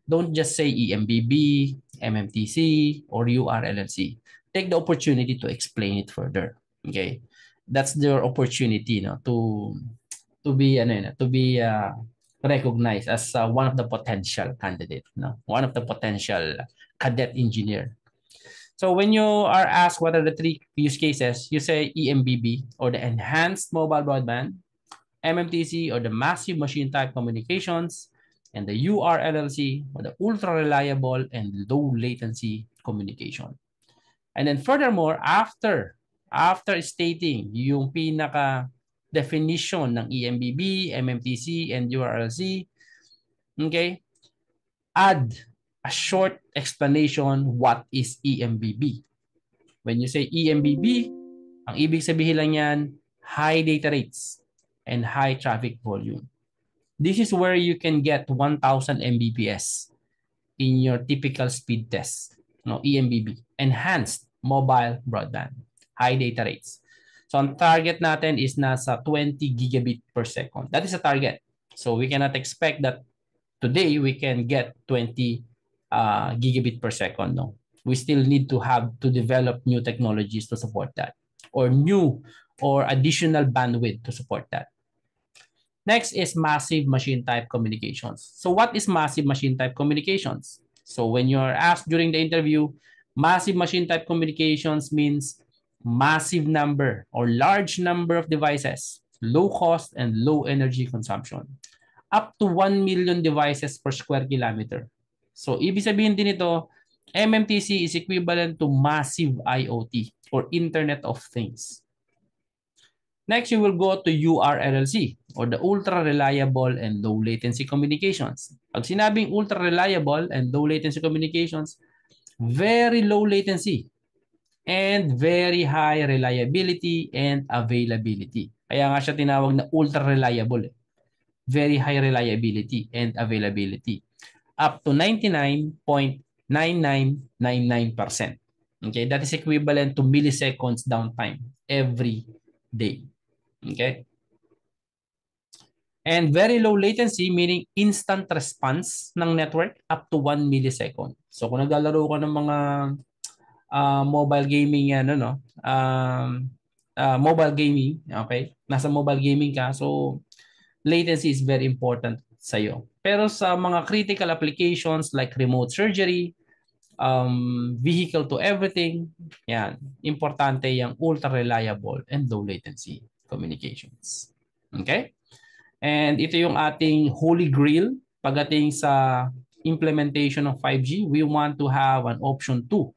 don't just say EMBB, MMTC, or URLLC. Take the opportunity to explain it further. Okay, that's their opportunity, no, to be recognized as one of the potential candidate, no, one of the potential cadet engineer. So when you are asked what are the three use cases, you say EMBB or the enhanced mobile broadband, MMTC or the massive machine type communications, and the URLLC or the ultra reliable and low latency communication. And then furthermore, after stating yung pinaka definition ng EMBB, MMTC, and URLC, okay, add a short explanation what is EMBB. When you say EMBB, ang ibig sabihin lang yan, high data rates and high traffic volume. This is where you can get 1,000 Mbps in your typical speed test. No, EMBB, enhanced mobile broadband, high data rates. So ang target natin is nasa 20 gigabit per second. That is a target. So we cannot expect that today we can get 20 gigabit per second. No, we still need to have to develop new technologies to support that, or new or additional bandwidth to support that. Next is massive machine type communications. So what is massive machine type communications? So when you're asked during the interview, massive machine type communications means massive number or large number of devices, low cost and low energy consumption. Up to 1 million devices per square kilometer. So ibig sabihin din ito, MMTC is equivalent to massive IoT or Internet of Things. Next, you will go to URLLC or the ultra reliable and low latency communications. Pag sinabing ultra reliable and low latency communications, very low latency and very high reliability and availability. Kaya nga siya tinawag na ultra reliable. Very high reliability and availability. up to 99.9999%. Okay, that is equivalent to milliseconds downtime every day. Okay? And very low latency, meaning instant response ng network up to 1 millisecond. So kung naglalaro ka ng mga mobile gaming, ano, no? Mobile gaming, okay? Nasa mobile gaming ka, so latency is very important sa'yo. Pero sa mga critical applications like remote surgery, vehicle to everything, yan, importante yung ultra reliable and low latency communications. Okay? And ito yung ating holy grail pagdating sa implementation ng 5G. We want to have an option 2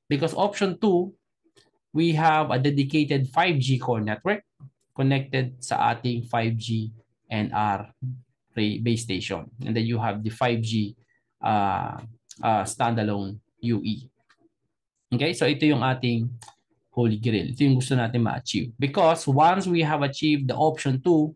because option 2, we have a dedicated 5G core network connected sa ating 5G NR base station. And then you have the 5G standalone UE. Okay, so ito yung ating holy grail. Ito yung gusto natin ma-achieve. Because once we have achieved the option 2,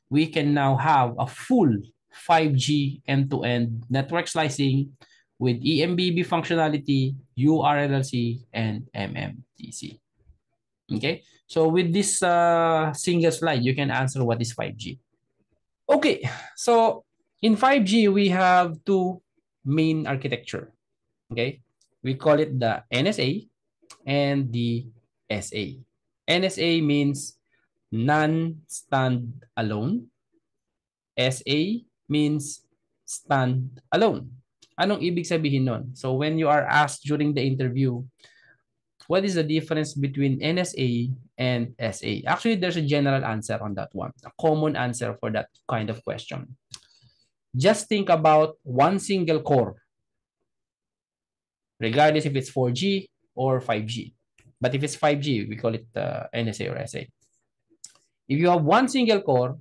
we can now have a full 5G end-to-end network slicing with eMBB functionality, URLLC, and MMTC. Okay, so with this single slide, you can answer what is 5G. Okay, so in 5G, we have two main architecture. Okay, we call it the NSA and the SA. NSA means non-stand-alone. SA means stand-alone. Anong ibig sabihin nun? So when you are asked during the interview, what is the difference between NSA and SA? Actually, there's a general answer on that one, a common answer for that kind of question. Just think about one single core, regardless if it's 4G or 5G. But if it's 5G, we call it NSA or SA. If you have one single core,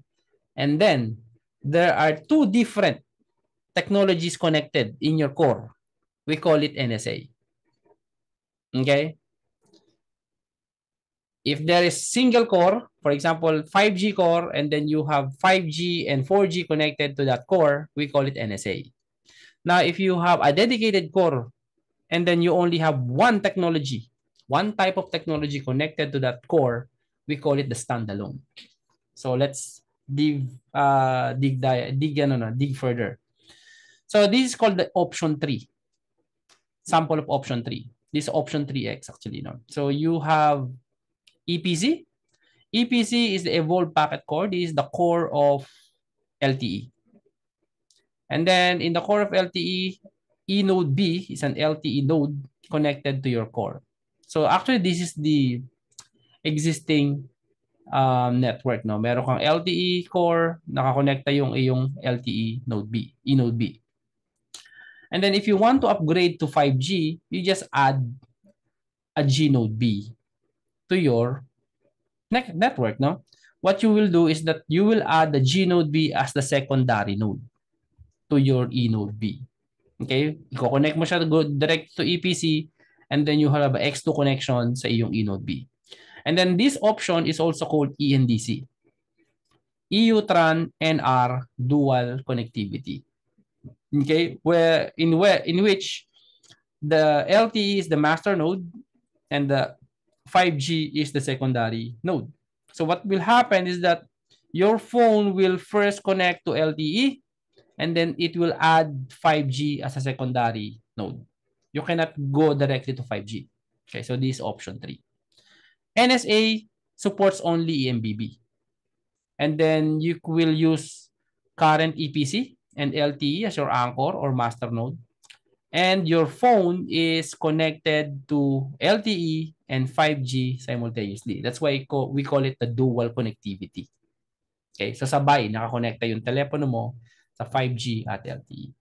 and then there are two different technologies connected in your core, we call it NSA. Okay? If there is single core, for example, 5G core, and then you have 5G and 4G connected to that core, we call it NSA. Now, if you have a dedicated core, and then you only have one technology, one type of technology connected to that core, we call it the standalone. So let's dig further. So this is called the option 3. Sample of option 3. This is option 3X actually. No? So you have EPC. EPC is the evolved packet core. This is the core of LTE. And then in the core of LTE, eNode B is an LTE node connected to your core. So actually, this is the existing network. No? Meron kang LTE core, nakakonekta yung iyong LTE node B, eNode B. And then if you want to upgrade to 5G, you just add a G node B to your network. No? What you will do is that you will add the G node B as the secondary node to your eNode B. Okay? I-connect mo siya direct to EPC, and then you have a X2 connection sa iyong eNode B. And then this option is also called ENDC. EU-TRAN NR dual connectivity. Okay? In which the LTE is the master node and the 5G is the secondary node. So what will happen is that your phone will first connect to LTE, and then it will add 5G as a secondary node. You cannot go directly to 5G. Okay, so this is option 3. NSA supports only eMBB. And then you will use current EPC and LTE as your anchor or master node. And your phone is connected to LTE and 5G simultaneously. That's why we call it the dual connectivity. Okay, so sabay, nakakonekta yung telepono mo sa 5G at LTE.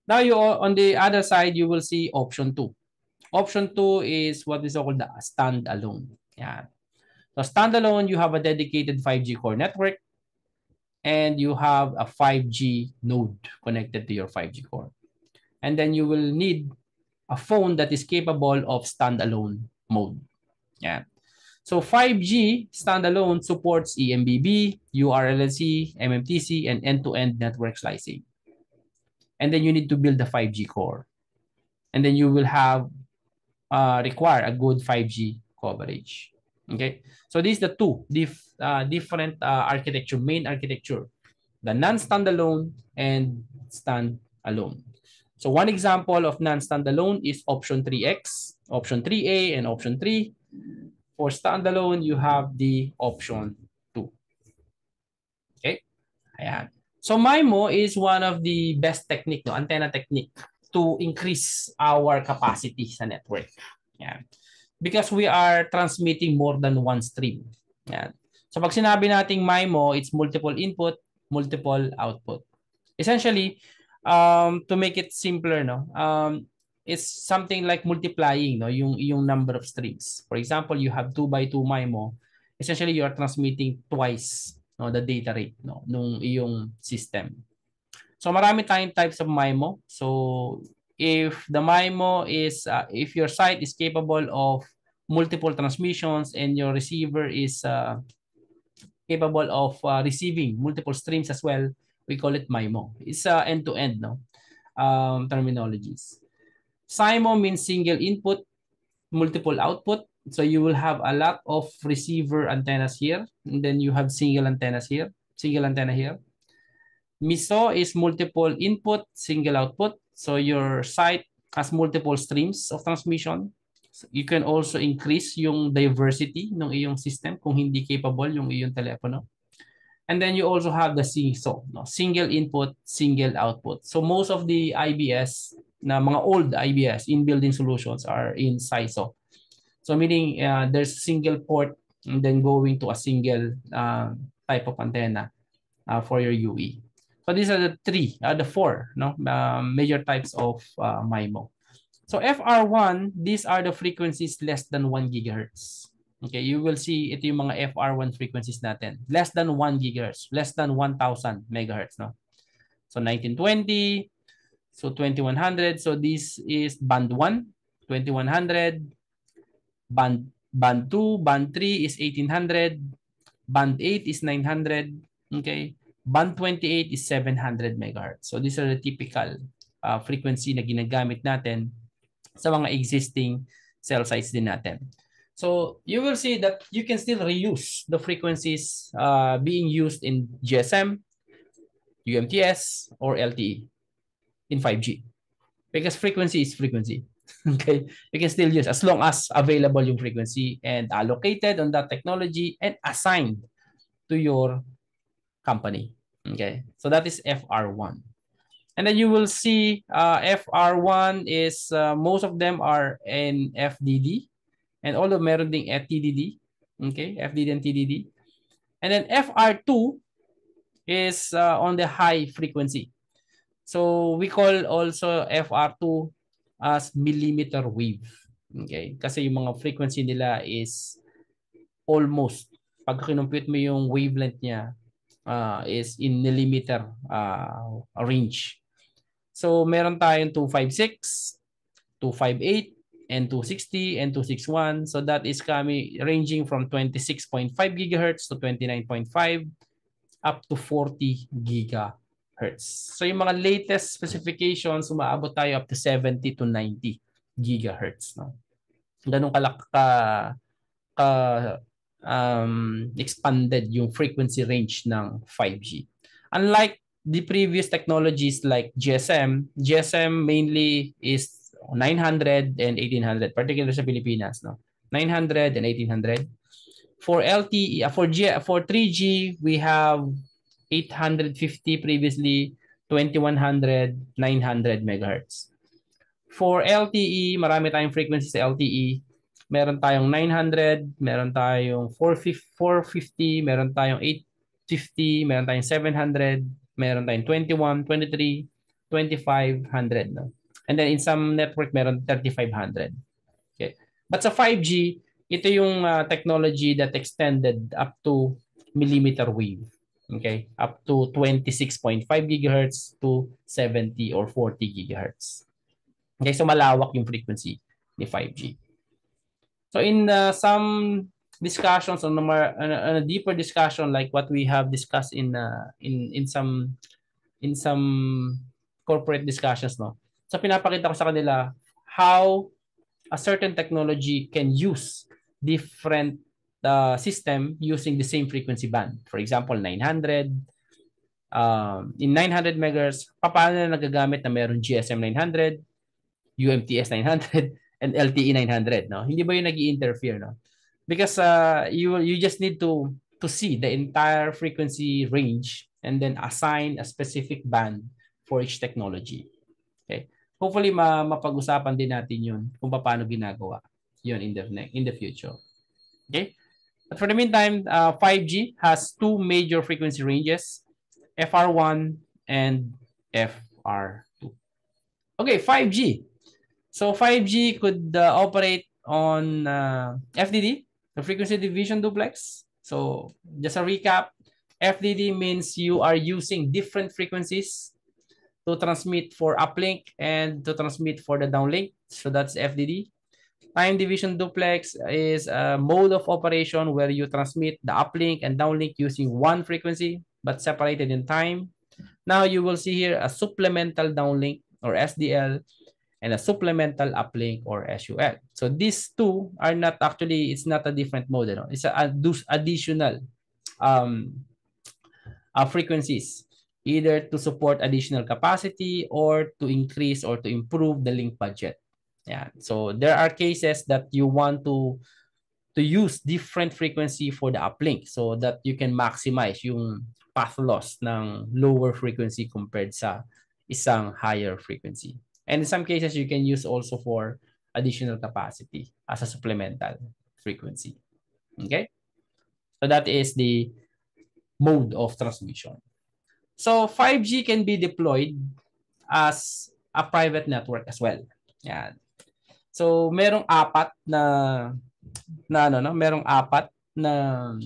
Now, on the other side, you will see option 2. Option 2 is what is called the standalone. Yeah. So standalone, you have a dedicated 5G core network, and you have a 5G node connected to your 5G core. And then you will need a phone that is capable of standalone mode. Yeah. So 5G standalone supports eMBB, URLLC, MMTC, and end-to-end network slicing. And then you need to build the 5G core. And then you will have require a good 5G coverage. Okay, so these are the two different architecture, main architecture, the non-standalone and standalone. So one example of non-standalone is option 3X, option 3A, and option 3. For standalone, you have the option 2. Okay, ayan. So MIMO is one of the best technique, no, antenna technique to increase our capacity sa network. Yan. Because we are transmitting more than one stream. Yan. So pag sinabi nating MIMO, it's multiple input, multiple output. Essentially, to make it simpler, no, it's something like multiplying, no, yung number of streams. For example, you have 2 by 2 MIMO. Essentially, you are transmitting twice, no, the data rate, no, nung iyong system. So marami tayong types of MIMO. So if the MIMO is, if your site is capable of multiple transmissions and your receiver is capable of receiving multiple streams as well, we call it MIMO. It's end-to-end, no, terminologies. SIMO means single input, multiple output. So you will have a lot of receiver antennas here, and then you have single antennas here, single antenna here. MISO is multiple input, single output. So your site has multiple streams of transmission. So you can also increase yung diversity ng iyong system kung hindi capable yung iyong telepono. And then you also have the SISO, no? Single input, single output. So most of the IBS, na mga old IBS in building solutions are in SISO. So meaning there's single port and then going to a single type of antenna for your UE. So these are the four, no, major types of MIMO. So FR1, these are the frequencies less than 1 gigahertz. Okay, you will see ito yung mga FR1 frequencies natin. Less than 1 gigahertz, less than 1,000 megahertz, no? So 1920, so 2100. So this is band 1, 2100. Band 2, band 3 is 1800. Band 8 is 900. Okay. Band 28 is 700 megahertz. So these are the typical frequency na ginagamit natin sa mga existing cell sites din natin. So you will see that you can still reuse the frequencies being used in GSM, UMTS, or LTE in 5G. Because frequency is frequency. Okay, you can still use as long as available yung frequency and allocated on that technology and assigned to your company. Okay, so that is FR1. And then you will see FR1 is most of them are in FDD, and although meron ding TDD, okay, FDD and TDD. And then FR2 is on the high frequency. So we call also FR2 as millimeter wave. Okay, kasi yung mga frequency nila is almost, pag kinumpute mo yung wavelength niya, is in millimeter range. So meron tayong 256, 258, and 260, and 261. So that is ranging from 26.5 gigahertz to 29.5 up to 40 gigahertz. So yung mga latest specifications, umaabot tayo up to 70 to 90 gigahertz. No? Ganun expanded yung frequency range ng 5G. Unlike the previous technologies like GSM mainly is 900 and 1800, particularly sa Pilipinas, no? 900 and 1800. For LTE, for 3G, we have 850 previously, 2100, 900 megahertz. For LTE, marami tayong frequencies sa LTE. Meron tayong 900, meron tayong 450, meron tayong 850, meron tayong 700, meron tayong 21, 23, 2500. No? And then in some network, meron 3500. Okay. But sa 5G, ito yung technology that extended up to millimeter wave. Okay, up to 26.5 gigahertz to 70 or 40 gigahertz. Okay, so malawak yung frequency ni 5G. So in some discussions on a deeper discussion like what we have discussed in some corporate discussions, no? So pinapakita ko sa kanila how a certain technology can use different system using the same frequency band. For example, 900. In 900 megahertz, paano na nagagamit na meron GSM 900, UMTS 900, and LTE 900, no? Hindi ba yung nag-i-interfere, no? Because you just need to see the entire frequency range and then assign a specific band for each technology. Okay? Hopefully mapag-usapan din natin 'yun kung paano ginagawa 'yun in the future. Okay? But for the meantime, 5G has two major frequency ranges, FR1 and FR2. Okay, 5G. So 5G could operate on FDD, the frequency division duplex. So just a recap, FDD means you are using different frequencies to transmit for uplink and to transmit for the downlink. So that's FDD. Time division duplex is a mode of operation where you transmit the uplink and downlink using one frequency but separated in time. Now you will see here a supplemental downlink or SDL and a supplemental uplink or SUL. So these two are not actually, it's not a different mode. No? It's additional frequencies, either to support additional capacity or to increase or to improve the link budget. Yeah. So there are cases that you want to use different frequency for the uplink so that you can maximize yung path loss ng lower frequency compared sa isang higher frequency. And in some cases, you can use also for additional capacity as a supplemental frequency. Okay? So that is the mode of transmission. So 5G can be deployed as a private network as well. Yan. So merong apat na merong apat na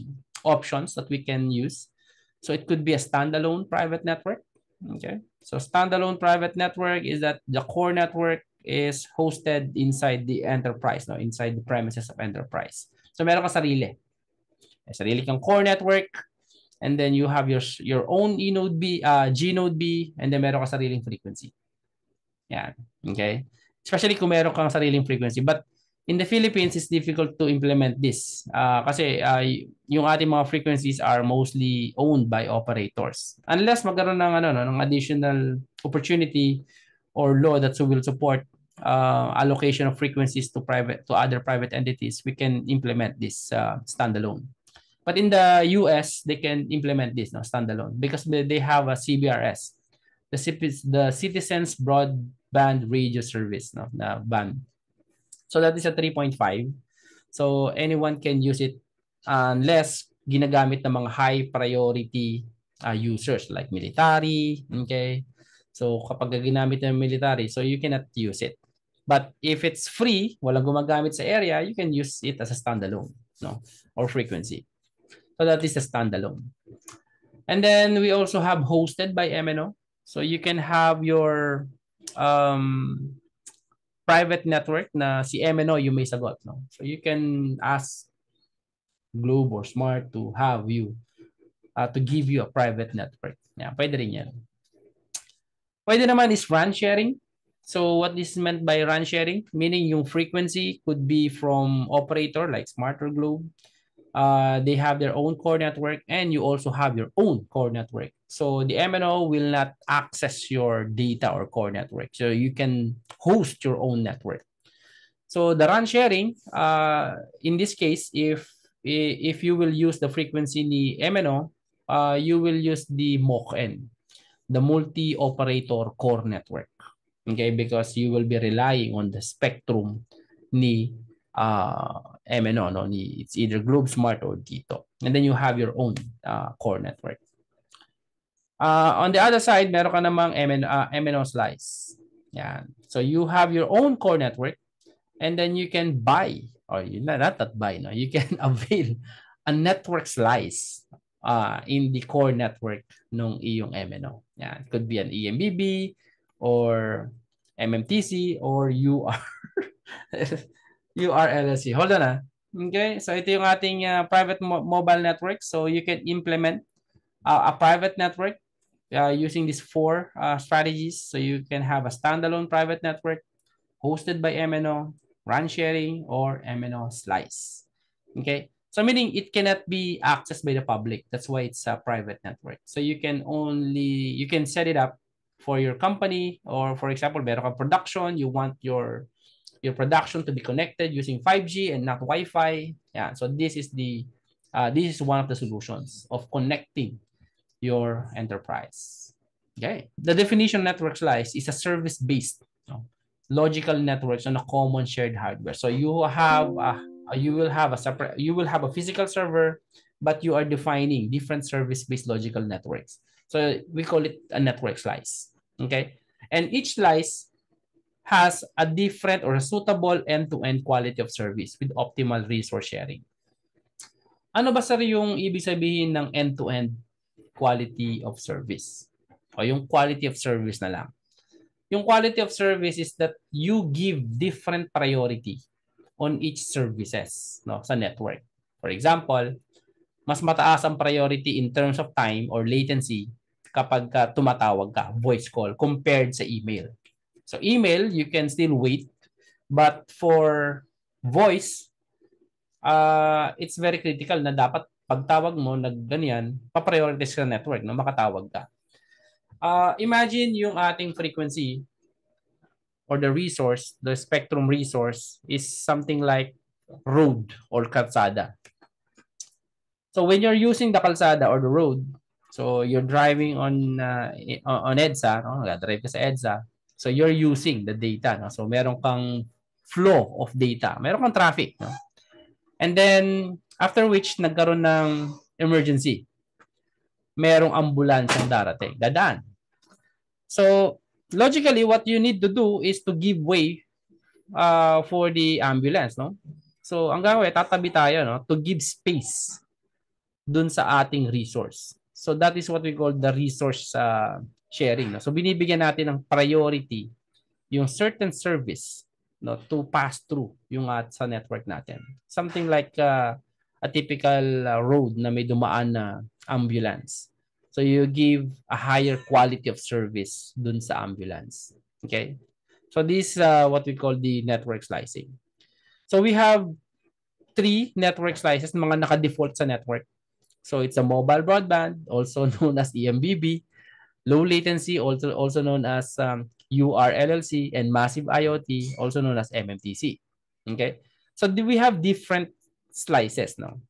options that we can use. So it could be a standalone private network. Okay. So standalone private network is that the core network is hosted inside the enterprise, no, inside the premises of enterprise. So meron ka sarili. May sarili kang core network, and then you have your own E node B, G node B, and then meron ka sariling frequency. Yan. Okay? Especially kung meron kang sariling frequency. But in the Philippines, it's difficult to implement this. Kasi yung ating mga frequencies are mostly owned by operators. Unless magkaroon ng, ng additional opportunity or law that will support allocation of frequencies to other private entities, we can implement this standalone. But in the US, they can implement this standalone because they have a CBRS, the Citizens Broadband Radio Service na band. So that is a 3.5. So anyone can use it unless ginagamit ng mga high priority users like military. Okay. So kapag ginamit ng military, so you cannot use it. But if it's free, walang gumagamit sa area, you can use it as a standalone, or frequency. So that is a standalone. And then we also have hosted by MNO. So you can have your private network na si MNO yung may sagot. No? So you can ask Globe or Smart to have you, to give you a private network. Yeah, pwede rin yan. Pwede naman is RAN sharing. So what is meant by RAN sharing? Meaning yung frequency could be from operator like Smart or Globe. They have their own core network and you also have your own core network. So the MNO will not access your data or core network. So you can host your own network. So the RAN sharing, in this case, if you will use the frequency ni MNO, you will use the MOCN, the multi-operator core network. Okay, because you will be relying on the spectrum ni MNO, it's either Globe, Smart, or Dito. And then you have your own core network. On the other side, meron ka namang MNO slice. Yan. So you have your own core network, and then you can buy, or not buy, you can avail a network slice in the core network nung iyong MNO. Yan. It could be an EMBB, or MMTC, or UR. URLLC. Hold on. Okay, so ito yung ating private mobile network. So you can implement a private network using these four strategies. So you can have a standalone private network hosted by MNO, RAN sharing, or MNO slice. Okay. So meaning it cannot be accessed by the public. That's why it's a private network. So you can set it up for your company, or for example, meron ka production, you want your production to be connected using 5G and not Wi-Fi. Yeah. So this is one of the solutions of connecting your enterprise. Okay. The definition of network slice is a service-based, logical networks on a common shared hardware. So you will have a physical server, but you are defining different service-based logical networks. So we call it a network slice. Okay. And each slice has a different or a suitable end-to-end quality of service with optimal resource sharing. Ano ba sir yung ibig sabihin ng end-to-end quality of service? O yung quality of service na lang. Yung quality of service is that you give different priority on each services, no, sa network. For example, mas mataas ang priority in terms of time or latency kapag tumatawag ka, voice call, compared sa email. So email, you can still wait, but for voice, it's very critical na dapat pagtawag mo ganyan, pa-prioritize ka network, no, makatawag ka. Imagine yung ating frequency or the resource, the spectrum resource is something like road or kalsada. So when you're using the kalsada or the road, so you're driving on EDSA, no? Drive ka sa EDSA. So you're using the data, no? So meron kang flow of data, meron kang traffic, no? And then after which nagkaroon ng emergency. Merong ambulansang darating, dadaan. So logically, what you need to do is to give way for the ambulance, no? So ang gagawin, tatabi tayo, no, to give space dun sa ating resource. So that is what we call the resource sharing, no? So binibigyan natin ng priority yung certain service, no, to pass through yung sa network natin. Something like a typical road na may dumaan na ambulance. So you give a higher quality of service dun sa ambulance. Okay? So this is what we call the network slicing. So we have 3 network slices, mga naka-default sa network. So it's a mobile broadband, also known as eMBB, low latency, also known as URLLC, and massive IoT, also known as MMTC. Okay? So we have different slices now,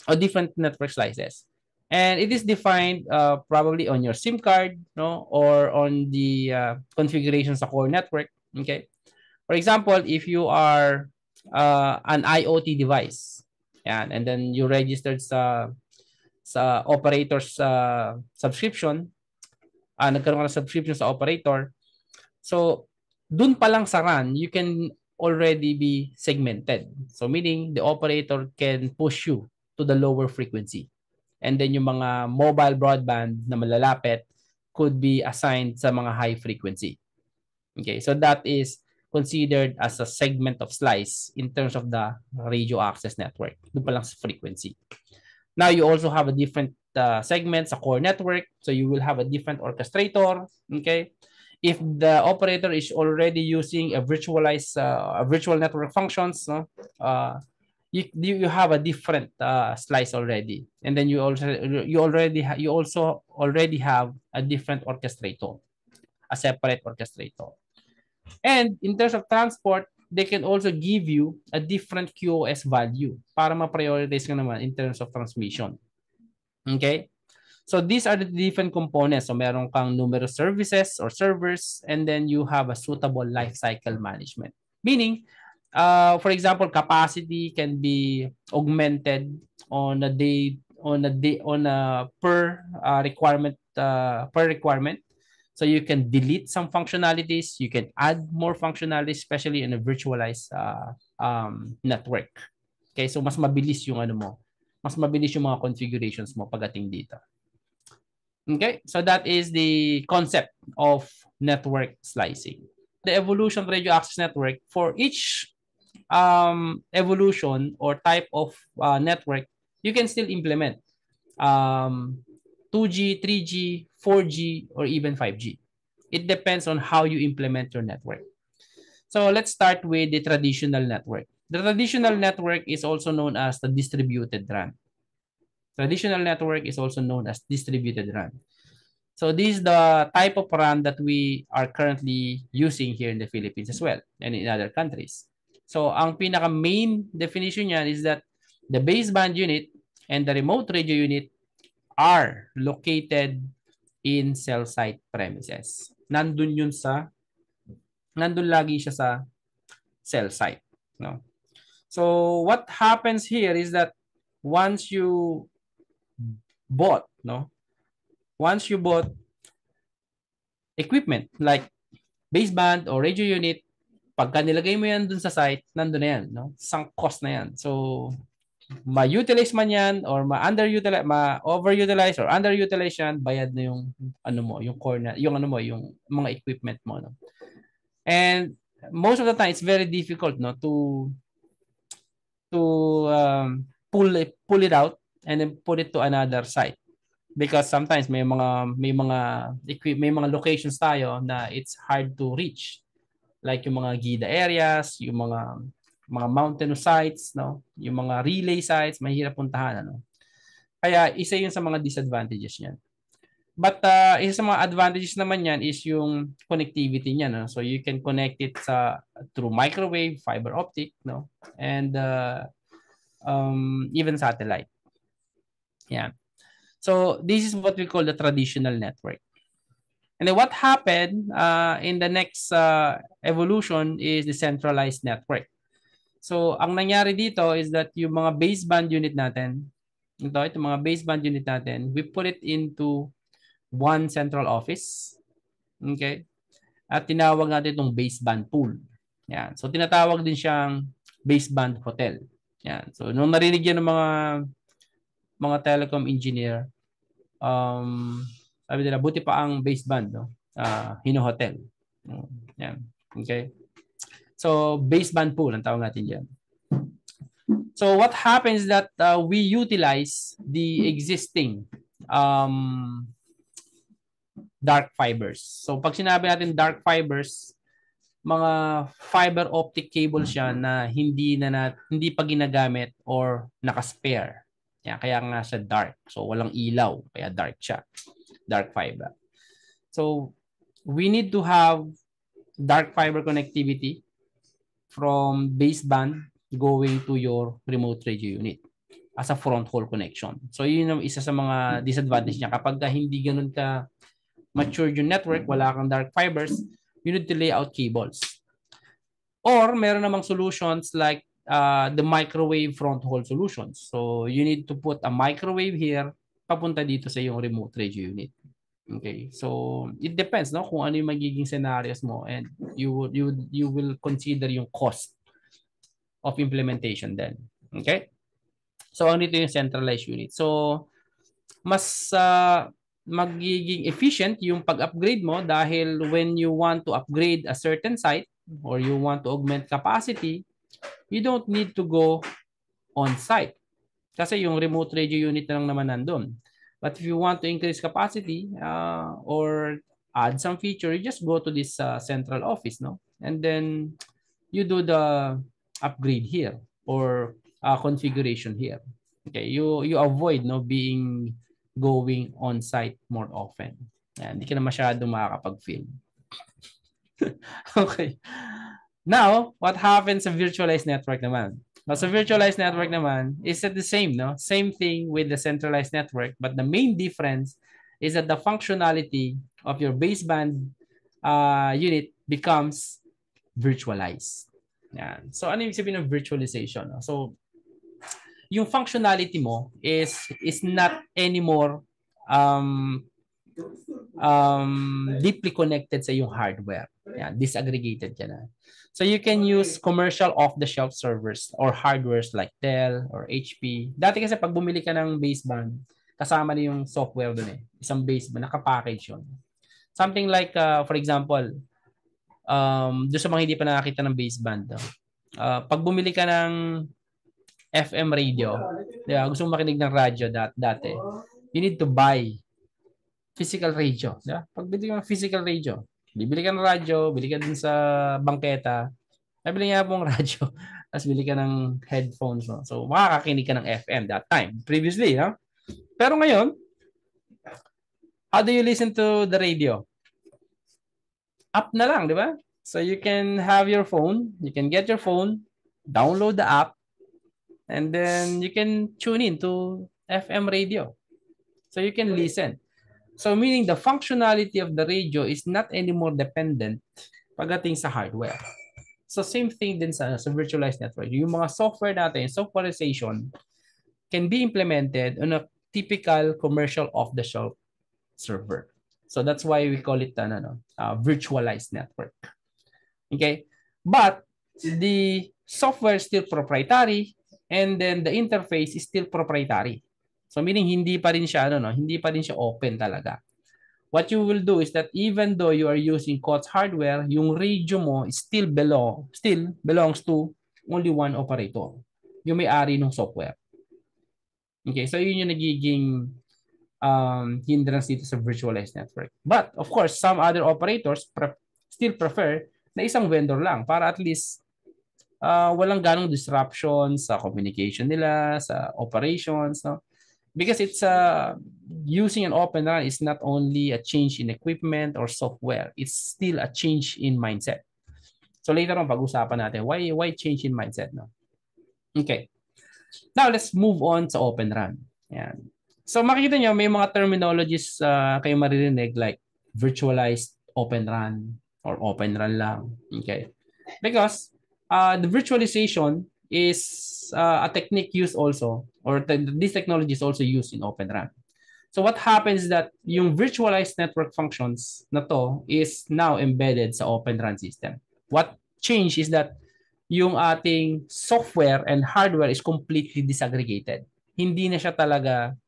or different network slices. And it is defined probably on your SIM card, no, or on the configuration sa core network. Okay. For example, if you are an IoT device, and then you registered sa operator's subscription, nagkaroon ka ng subscription sa operator. So, dun pa lang sa RAN, you can already be segmented. So, meaning the operator can push you to the lower frequency. And then yung mga mobile broadband na malalapit could be assigned sa mga high frequency. Okay, so that is considered as a segment of slice in terms of the radio access network. Doon pa lang sa frequency. Now, you also have a different segment sa core network. So you will have a different orchestrator. Okay, if the operator is already using a virtualized virtual network functions, no, you have a different slice already, and then you also already have a different orchestrator, a separate orchestrator. And in terms of transport, they can also give you a different QoS value para ma-prioritize ka naman in terms of transmission. Okay? So these are the different components. So meron kang numerous services or servers, and then you have a suitable lifecycle management. Meaning, for example, capacity can be augmented on a per requirement. So you can delete some functionalities, you can add more functionalities, especially in a virtualized network. Okay, so mas mabilis yung mas mabilis yung mga configurations mo pagdating dito. Okay, so that is the concept of network slicing. The evolution of radio access network, for each evolution or type of network, you can still implement 2G, 3G, 4G, or even 5G. It depends on how you implement your network. So let's start with the traditional network. The traditional network is also known as the distributed RAN. Traditional network is also known as distributed RAN. So this is the type of RAN that we are currently using here in the Philippines as well and in other countries. So ang pinaka main definition niyan is that the baseband unit and the remote radio unit are located in cell site premises. Nandun lagi siya sa cell site, no? So what happens here is that once you bought, no? Once you bought equipment like baseband or radio unit, pagka nilagay mo yan dun sa site, nandun na yan, no? Sunk cost na yan. So ma-utilize man yan or ma-underutilize, ma-overutilize or underutilize yan, bayad na yung ano mo, yung core na, yung ano mo, yung mga equipment mo, no? And most of the time it's very difficult, no, to pull it out and then put it to another site because sometimes may mga locations tayo na it's hard to reach, like yung mga GIDA areas, yung mga mountain sites, no, yung mga relay sites, mahirap puntahan, ano. Kaya isa yun sa mga disadvantages niyan. But isa sa mga advantages naman yan is yung connectivity niya, no? So you can connect it through microwave, fiber optic, no, and even satellite. Yeah. So this is what we call the traditional network. And then what happened in the next evolution is the centralized network. So ang nangyari dito is that yung mga baseband unit natin, ito mga baseband unit natin, we put it into one central office. Okay? At tinawag natin itong baseband pool. Yan. So tinatawag din siyang baseband hotel. Yan. So nung narinig yan ng mga telecom engineer, sabi nila, buti pa ang baseband, no? Hino-hotel. Yan. Okay? So, baseband pool, ang tawag natin dyan. So, what happens that we utilize the existing dark fibers. So, pag sinabi natin dark fibers, mga fiber optic cable siya na hindi pa ginagamit or naka-spare. Yeah, kaya nga siya dark. So, walang ilaw. Kaya dark siya. Dark fiber. So, we need to have dark fiber connectivity from baseband going to your remote radio unit as a front haul connection. So, yun yung isa sa mga disadvantage niya. Kapag hindi ganun ka mature yung network, wala kang dark fibers, you need to lay out cables. Or, meron namang solutions like the microwave front haul solutions. So, you need to put a microwave here papunta dito sa yung remote radio unit. Okay? So, it depends, no, kung ano yung magiging scenarios mo and you will consider yung cost of implementation then. Okay? So, ang dito yung centralized unit. So, mas magiging efficient yung pag-upgrade mo dahil when you want to upgrade a certain site or you want to augment capacity, you don't need to go on site. Kasi yung remote radio unit na lang naman nandun. But if you want to increase capacity or add some feature, you just go to this central office, no? And then you do the upgrade here or configuration here. Okay, you avoid going on site more often. Hindi ka na masyadong makakapag-film. Okay. Now, what happens sa virtualized network naman? Sa virtualized network naman, is it the same, no? Same thing with the centralized network, but the main difference is that the functionality of your baseband unit becomes virtualized. Yan. So, ano yung sabihin ng virtualization? No? So, yung functionality mo is not anymore deeply connected sa yung hardware. Yan, disaggregated ka na. So you can use commercial off-the-shelf servers or hardwares like Dell or HP. Dati kasi pag bumili ka ng baseband, kasama na yung software dun eh. Isang baseband, nakapackage yun. Something like, for example, doon sa mga hindi pa nakakita ng baseband, pag bumili ka ng FM radio, diba? Gusto mo makinig ng radyo dati, you need to buy physical radio. Di ba? Pag bili ka ng physical radio, bibili ka ng radyo, bili ka din sa bangketa, nabili nga pong radyo, tapos bili ka ng headphones. No? So, makakakinig ka ng FM that time. Previously, no? Pero ngayon, how do you listen to the radio? App na lang, di ba? So, you can have your phone, you can get your phone, download the app, and then you can tune in to FM radio. So, you can listen. So, meaning the functionality of the radio is not anymore dependent pagdating sa hardware. So, same thing din sa virtualized network. Yung mga software natin, softwareization, can be implemented on a typical commercial off-the-shelf server. So, that's why we call it virtualized network. Okay? But, the software is still proprietary and then the interface is still proprietary. So meaning hindi pa rin siya hindi pa rin siya open talaga. What you will do is that even though you are using COTS hardware, yung radio mo still belongs to only one operator. Yung may-ari ng software. Okay, so yun yung nagiging hindrance dito sa virtualized network. But of course, some other operators still prefer na isang vendor lang para at least walang ganong disruption sa communication nila, sa operations, no? Because it's using an open RAN is not only a change in equipment or software, it's still a change in mindset. So later on, pag-usapan natin, why change in mindset? No? Okay. Now, let's move on sa open RAN. Yan. So makikita nyo, may mga terminologies kayo maririnig like virtualized open RAN or open RAN lang. Okay. Because the virtualization is a technique used also, or this technology is also used in Open RAN. So what happens is that yung virtualized network functions na to is now embedded sa Open RAN system. What changed is that yung ating software and hardware is completely disaggregated. Hindi na siya talaga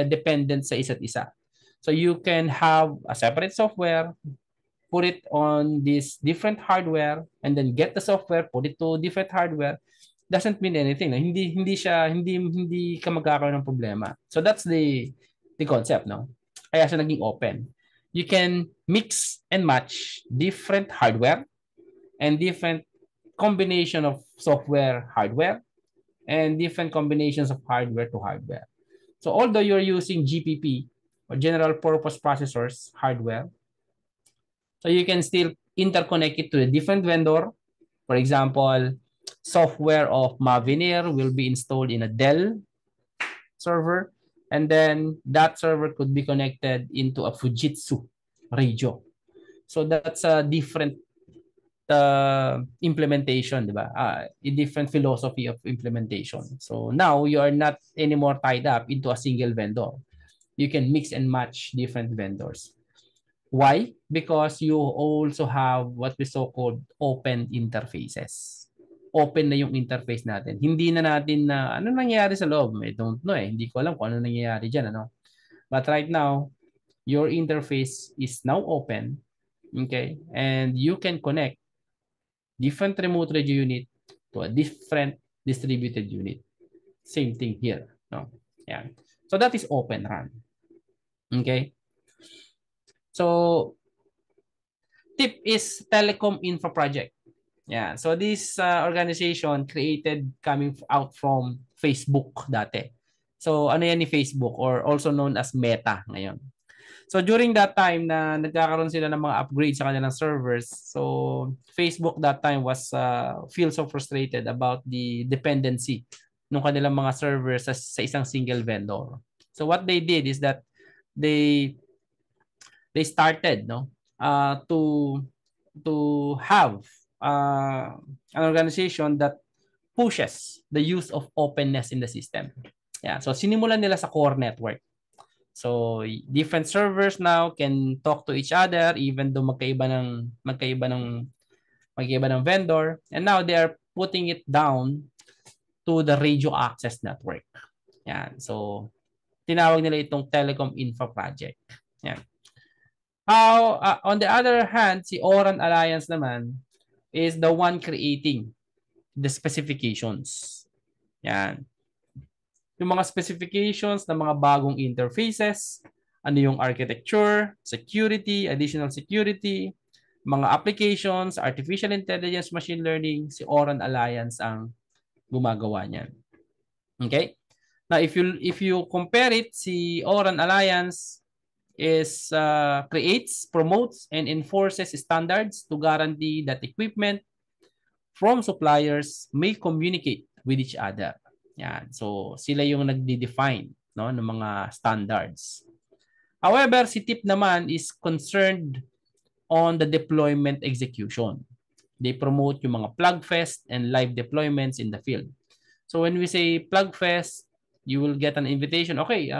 dependent sa isa't isa. So you can have a separate software, put it on this different hardware, and then get the software, put it to different hardware. Doesn't mean anything. No? Hindi ka magkakaroon ng problema. So that's the concept, no? Kaya siya naging open. You can mix and match different hardware and different combination of software, hardware, and different combinations of hardware to hardware. So although you're using GPP or general purpose processors hardware, so you can still interconnect it to a different vendor. For example, software of Mavenir will be installed in a Dell server, and then that server could be connected into a Fujitsu radio. So that's a different implementation, diba? A different philosophy of implementation. So now you are not anymore tied up into a single vendor. You can mix and match different vendors. Why? Because you also have what we so-called open interfaces. Open na yung interface natin. Hindi na natin na ano nangyayari sa loob. I don't know eh. Hindi ko alam kung ano nangyayari dyan. Ano? But right now, your interface is now open. Okay? And you can connect different remote radio unit to a different distributed unit. Same thing here. No? Yeah. So that is Open RAN. Okay? So, TIP is Telecom Info Project. Yeah. So, this organization created coming out from Facebook dati. So, ano yan ni Facebook or also known as Meta ngayon. So, during that time na nagkakaroon sila ng mga upgrades sa kanilang servers, so Facebook that time was feel so frustrated about the dependency ng kanilang mga servers sa isang single vendor. So, what they did is that they started to have an organization that pushes the use of openness in the system. Yeah, so sinimulan nila sa core network. So different servers now can talk to each other even though magkaiba ng vendor, and now they are putting it down to the radio access network. Yeah, so tinawag nila itong Telecom Info Project. Yeah. On the other hand, si Oran Alliance naman is the one creating the specifications. Yan. yung mga specifications ng mga bagong interfaces, ano yung architecture, security, additional security, mga applications, artificial intelligence, machine learning, si Oran Alliance ang gumagawa niyan. Okay? Now, if you compare it, si Oran Alliance is creates, promotes, and enforces standards to guarantee that equipment from suppliers may communicate with each other. Yan. So, sila yung nagde-define, no, ng mga standards. However, si TIP naman is concerned on the deployment execution. They promote yung mga PlugFest and live deployments in the field. So when we say PlugFest, you will get an invitation. Okay,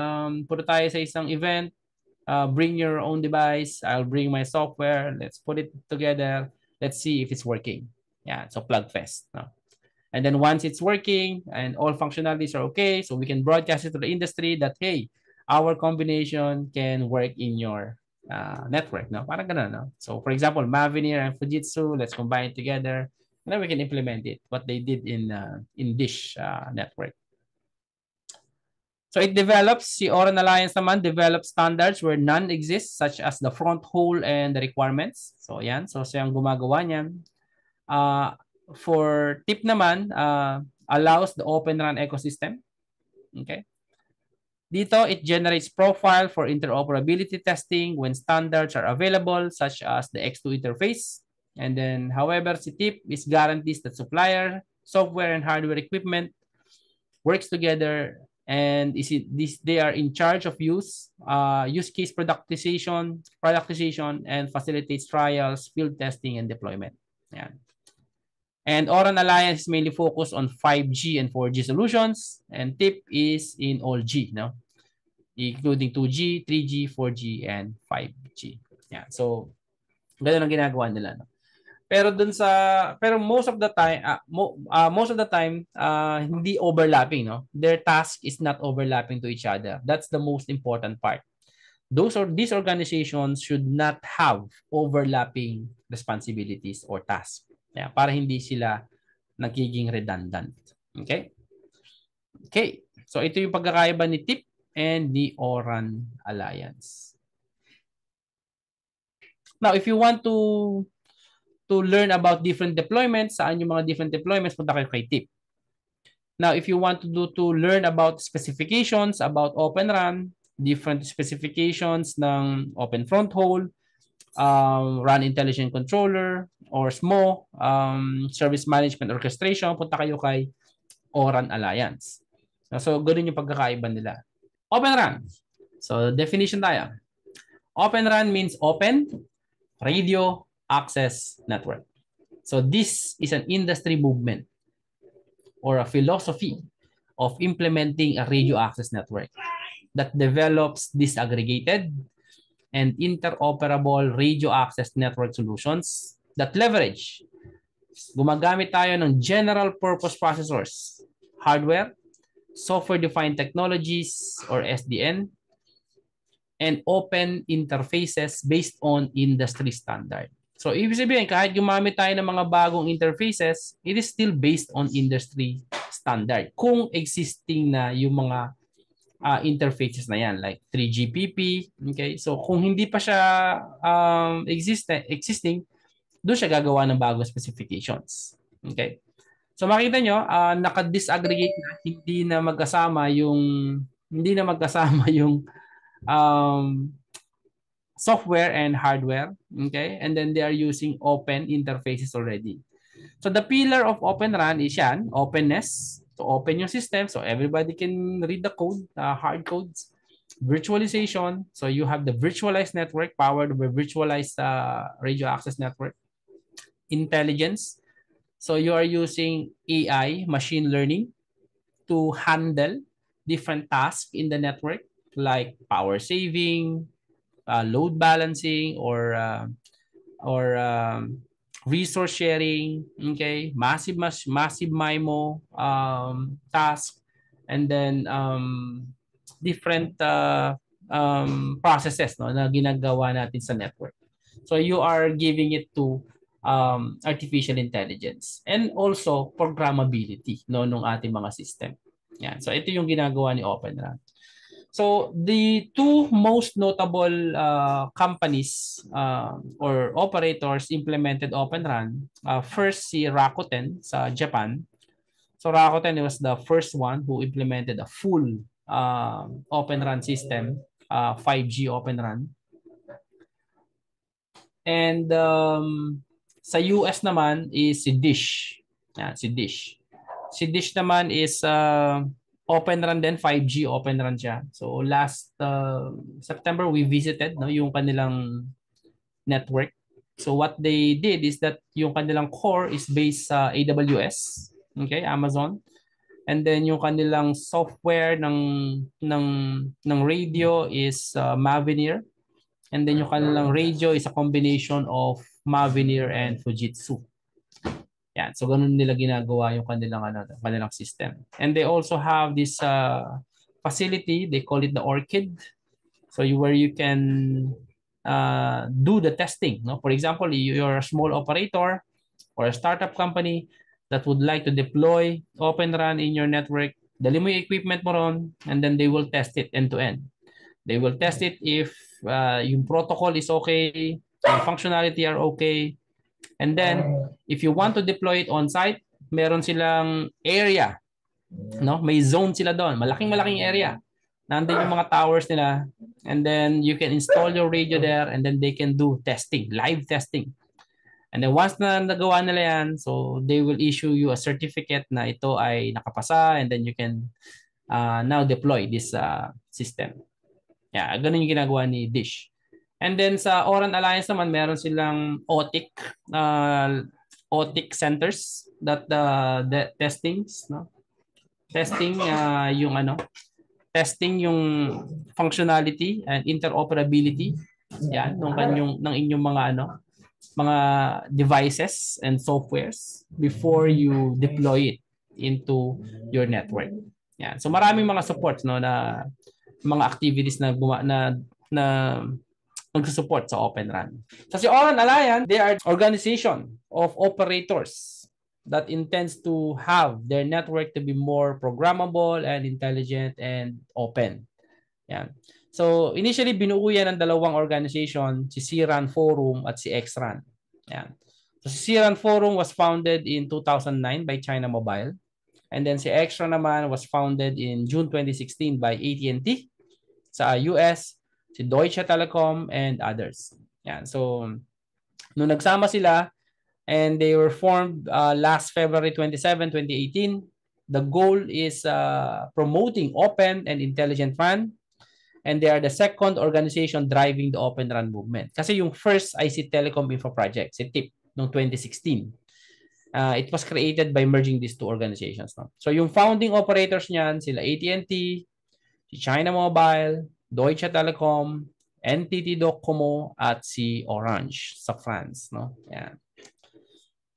punta tayo sa isang event. Bring your own device. I'll bring my software. Let's put it together. Let's see if it's working. Yeah, so PlugFest. No? And then once it's working and all functionalities are okay, so we can broadcast it to the industry that, hey, our combination can work in your network. No? Parang ganun, no? So for example, Mavenir and Fujitsu, let's combine it together. And then we can implement it, what they did in Dish network. So it develops, si Oran Alliance naman, develops standards where none exist, such as the front hole and the requirements. So yan, so siya ang gumagawa niyan. For TIP naman, allows the Open RAN ecosystem. Okay. Dito, it generates profile for interoperability testing when standards are available, such as the X2 interface. And then, however, si TIP is guarantees that supplier, software, and hardware equipment works together, and they are in charge of use case productization, and facilitates trials, field testing, and deployment. Yan. And Oran Alliance is mainly focused on 5G and 4G solutions, and TIP is in all G, no? Including 2G, 3G, 4G, and 5G. Yeah. So, ganun ang ginagawa nila, no? Pero most of the time hindi overlapping, no? Their task is not overlapping to each other. That's the most important part. These organizations should not have overlapping responsibilities or tasks. Yeah, para hindi sila nagiging redundant. Okay? Okay. So ito yung pagkakaiba ni TIP and ni Oran Alliance. Now, if you want to learn about different deployments, saan yung mga different deployments, punta kayo kay TIP. Now, if you want to learn about specifications about Open RAN, different specifications ng Open Front Hole, RAN Intelligent Controller, or SMO, Service Management Orchestration, punta kayo kay Oran Alliance. So, ganun yung pagkakaiba nila. Open RAN. So, definition tayo. Open RAN means Open Radio Access Network. So, this is an industry movement or a philosophy of implementing a radio access network that develops disaggregated and interoperable radio access network solutions that leverage. Gumagamit tayo ng general purpose processors, hardware, software-defined technologies or SDN, and open interfaces based on industry standard. So, ibig sabihin, kahit gumamit tayo ng mga bagong interfaces, it is still based on industry standard. Kung existing na yung mga interfaces na yan, like 3GPP, okay? So, kung hindi pa siya existing, doon siya gagawa ng bagong specifications. Okay? So, makita nyo, naka-disaggregate na, hindi na magkasama yung software and hardware, okay? And then they are using open interfaces already. So the pillar of Open RAN is yan, openness. So open yung system so everybody can read the code, hard codes. Virtualization, so you have the virtualized network powered by virtualized radio access network. Intelligence, so you are using AI, machine learning, to handle different tasks in the network like power saving, load balancing, or resource sharing, okay, massive MIMO task, and then different processes, no, na ginagawa natin sa network. So you are giving it to artificial intelligence and also programmability, no, ng ating mga system. Yan. So ito yung ginagawa ni Open Run. So the two most notable companies or operators implemented Open Run, first si Rakuten sa Japan. So Rakuten was the first one who implemented a full Open Run system, 5G Open Run. And sa US naman is si Dish. Yan, si Dish. Si Dish naman is Open Run din, 5G Open Run siya. So last September we visited yung kanilang network. So what they did is that yung kanilang core is based sa AWS, okay, Amazon. And then yung kanilang software ng radio is Mavenir. And then yung kanilang radio is a combination of Mavenir and Fujitsu. Yan. So ganun nila ginagawa yung kanilang system. And they also have this facility, they call it the Orchid. So where you can do the testing. No? For example, you're a small operator or a startup company that would like to deploy Open Run in your network, dali mo yung equipment mo ron, and then they will test it end to end. They will test it if yung protocol is okay, yung functionality are okay. And then, if you want to deploy it on-site, meron silang area. No? May zone sila doon. Malaking area. Nandun yung mga towers nila. And then, you can install your radio there and then they can do testing, live testing. And then once na nagawa nila yan, so they will issue you a certificate na ito ay nakapasa and then you can now deploy this system. Yeah, ganun yung ginagawa ni Dish. And then sa Oran Alliance naman, meron silang OTIC centers that the testings, no? Testing testing yung functionality and interoperability yan ng inyong mga devices and softwares before you deploy it into your network. Yan. So maraming mga supports na mga activities na nagsusupport sa Open Run. So si Oran Alliance, they are organization of operators that intends to have their network to be more programmable and intelligent and open. Yan. So initially binuo yan ng dalawang organization, si CRAN Forum at si XRAN. Yan. So si CRAN Forum was founded in 2009 by China Mobile. And then si XRAN naman was founded in June 2016 by AT&T sa US, si Deutsche Telekom, and others. Yan. So nung nagsama sila and they were formed last February 27, 2018, the goal is promoting open and intelligent RAN. And they are the second organization driving the Open RAN movement. Kasi yung first IC Telecom Info Project, si TIP, noong 2016. It was created by merging these two organizations. No? So yung founding operators niyan, sila AT&T, si China Mobile, Deutsche Telekom, NTT Docomo, at si Orange sa France. No? Yan.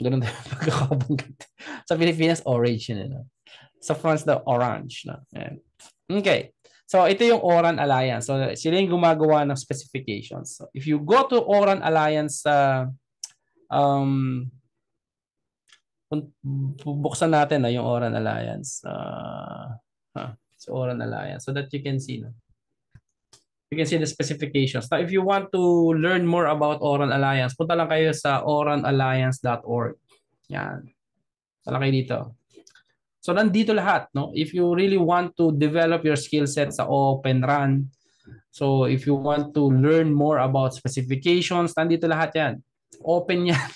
Ganun tayo pagkakabanggit. Sa Pilipinas, Orange yun. No? Sa France, the Orange. No? Yan. Okay. So, ito yung Oran Alliance. So, sila yung gumagawa ng specifications. So, if you go to Oran Alliance, buksan natin yung Oran Alliance. So, Oran Alliance. So that you can see. No? You can see the specifications. Now, if you want to learn more about Oran Alliance, punta lang kayo sa oranalliance.org. Yan. Punta lang kayo dito. So nandito lahat, no? If you really want to develop your skill set sa Open Run, so if you want to learn more about specifications, nandito lahat 'yan. Open 'yan.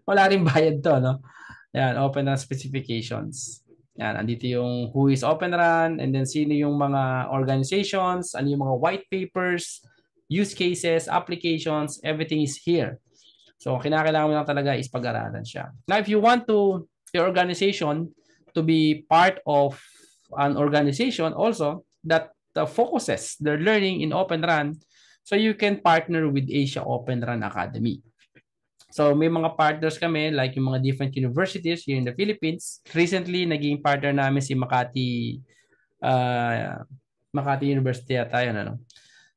Wala ring bayad 'to, no? Yan, Open Run specifications. Yan, andito yung who is Open Run and then sino yung mga organizations, ano yung mga white papers, use cases, applications, everything is here. So kinakailangan mo lang talaga is pag-aralan siya. Now if you want to your organization to be part of an organization also that focuses their learning in Open Run, so you can partner with Asia Open Run Academy. So may mga partners kami like yung mga different universities here in the Philippines. Recently, naging partner namin si Makati University yata yun, ano.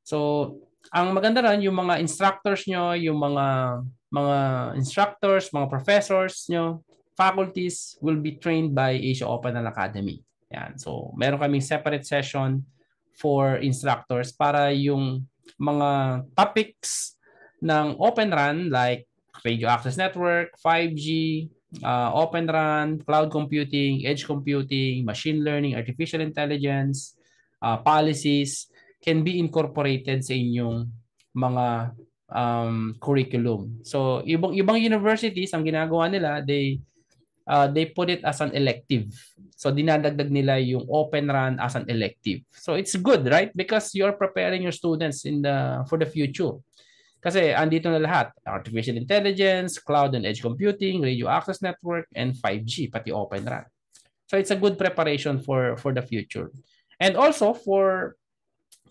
So ang maganda rin yung mga instructors nyo, yung mga instructors, mga professors nyo, faculties will be trained by Asia Open Run Academy. Yan. So, meron kaming separate session for instructors para yung mga topics ng Open RAN like Radio Access Network, 5G, Open RAN, cloud computing, edge computing, machine learning, artificial intelligence, policies can be incorporated sa inyong mga curriculum. So, ibang universities, ang ginagawa nila, they put it as an elective. So dinadagdag nila yung Open RAN as an elective. So it's good, right? Because you're preparing your students for the future. Kasi andito na lahat, artificial intelligence, cloud and edge computing, radio access network, and 5G, pati Open RAN. So it's a good preparation for the future. And also for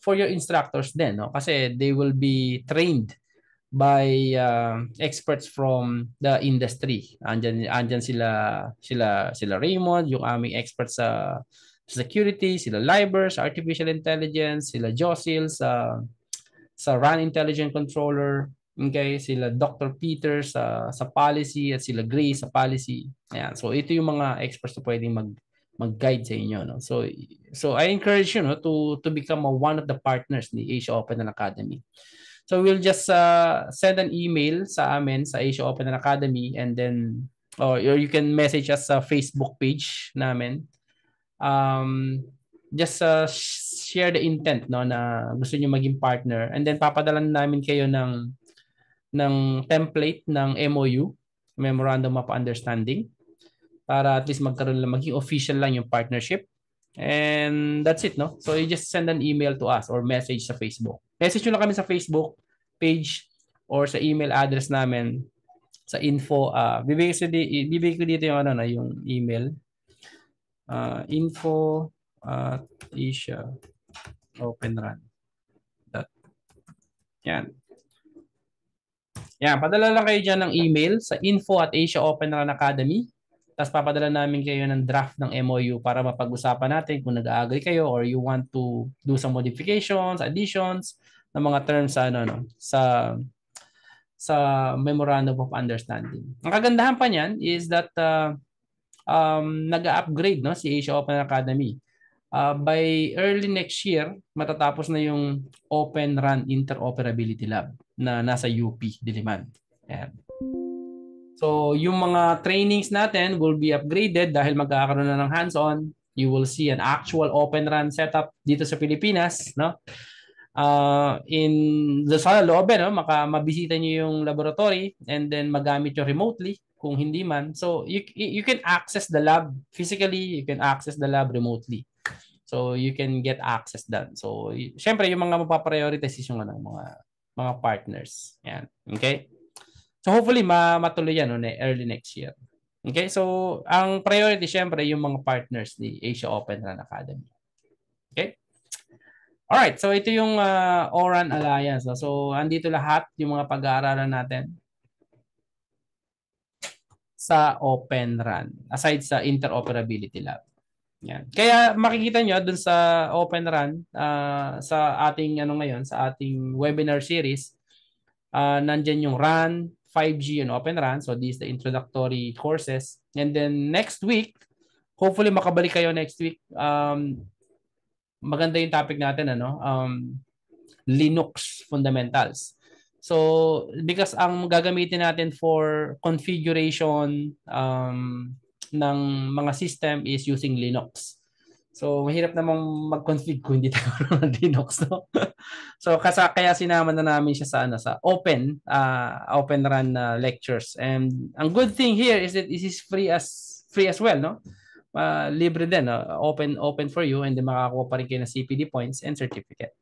your instructors din, no? Kasi they will be trained by experts from the industry. Andyan sila Raymond, yung aming experts sa security, sila Libers, artificial intelligence, sila Josil sa RAN intelligent controller, okay, sila Dr. Peter sa policy at sila Grace sa policy. Ayan. So ito yung mga experts na pwedeng mag-guide sa inyo, no. So I encourage you, no, to become one of the partners ni Asia Open Academy. So we'll just send an email sa amin sa Asia Open Academy, and then or you can message us sa Facebook page namin. Just share the intent, no, na gusto niyo maging partner, and then papadalan namin kayo ng template ng MOU, Memorandum of Understanding, para at least maging official lang yung partnership. And that's it, no? So you just send an email to us or message sa Facebook. Message nyo lang kami sa Facebook page or sa email address namin sa info. Bibigay ko dito yung yung email. Info at Asia Open RAN. Yan. Yan, padala lang kayo dyan ng email sa info at Asia Open RAN Academy. Tapos papadala namin kayo ng draft ng MOU para mapag-usapan natin kung nag-agree kayo or you want to do some modifications, additions ng mga terms sa Memorandum of Understanding. Ang kagandahan pa niyan is that nag-upgrade, no, si Asia Open Academy. By early next year, matatapos na yung Open RAN Interoperability Lab na nasa UP Diliman. Ayan. So, yung mga trainings natin will be upgraded dahil magkakaroon na ng hands-on. You will see an actual Open RAN setup dito sa Pilipinas, no? Sa loob, no? Mabisita niyo yung laboratory and then magamit nyo remotely kung hindi man. So, you can access the lab physically, you can access the lab remotely. So, you can get access done. So, syempre, yung mga mapaprioritize yung mga partners. Yan. Okay? So hopefully matuloy yan early next year. Okay? So ang priority syempre yung mga partners ni Asia Open RAN Academy. Okay? All right, so ito yung ORAN Alliance. So andito lahat yung mga pag-aaralan natin sa Open RAN aside sa Interoperability Lab. Yan. Kaya makikita nyo dun sa Open RAN sa ating ngayon, sa ating webinar series, nandyan yung RAN, 5G and Open RAN. So these are the introductory courses. And then next week, hopefully makabalik kayo next week. Maganda yung topic natin, Linux fundamentals. So because ang gagamitin natin for configuration ng mga system is using Linux. So, mahirap namang mag-config kung hindi tayo ng Linux, no? So, kaya sinama na namin siya sa Open RAN lectures. And ang good thing here is that it is free as well, no? Libre din, no? Open for you, and then makakuha pa rin kayo ng CPD points and certificate.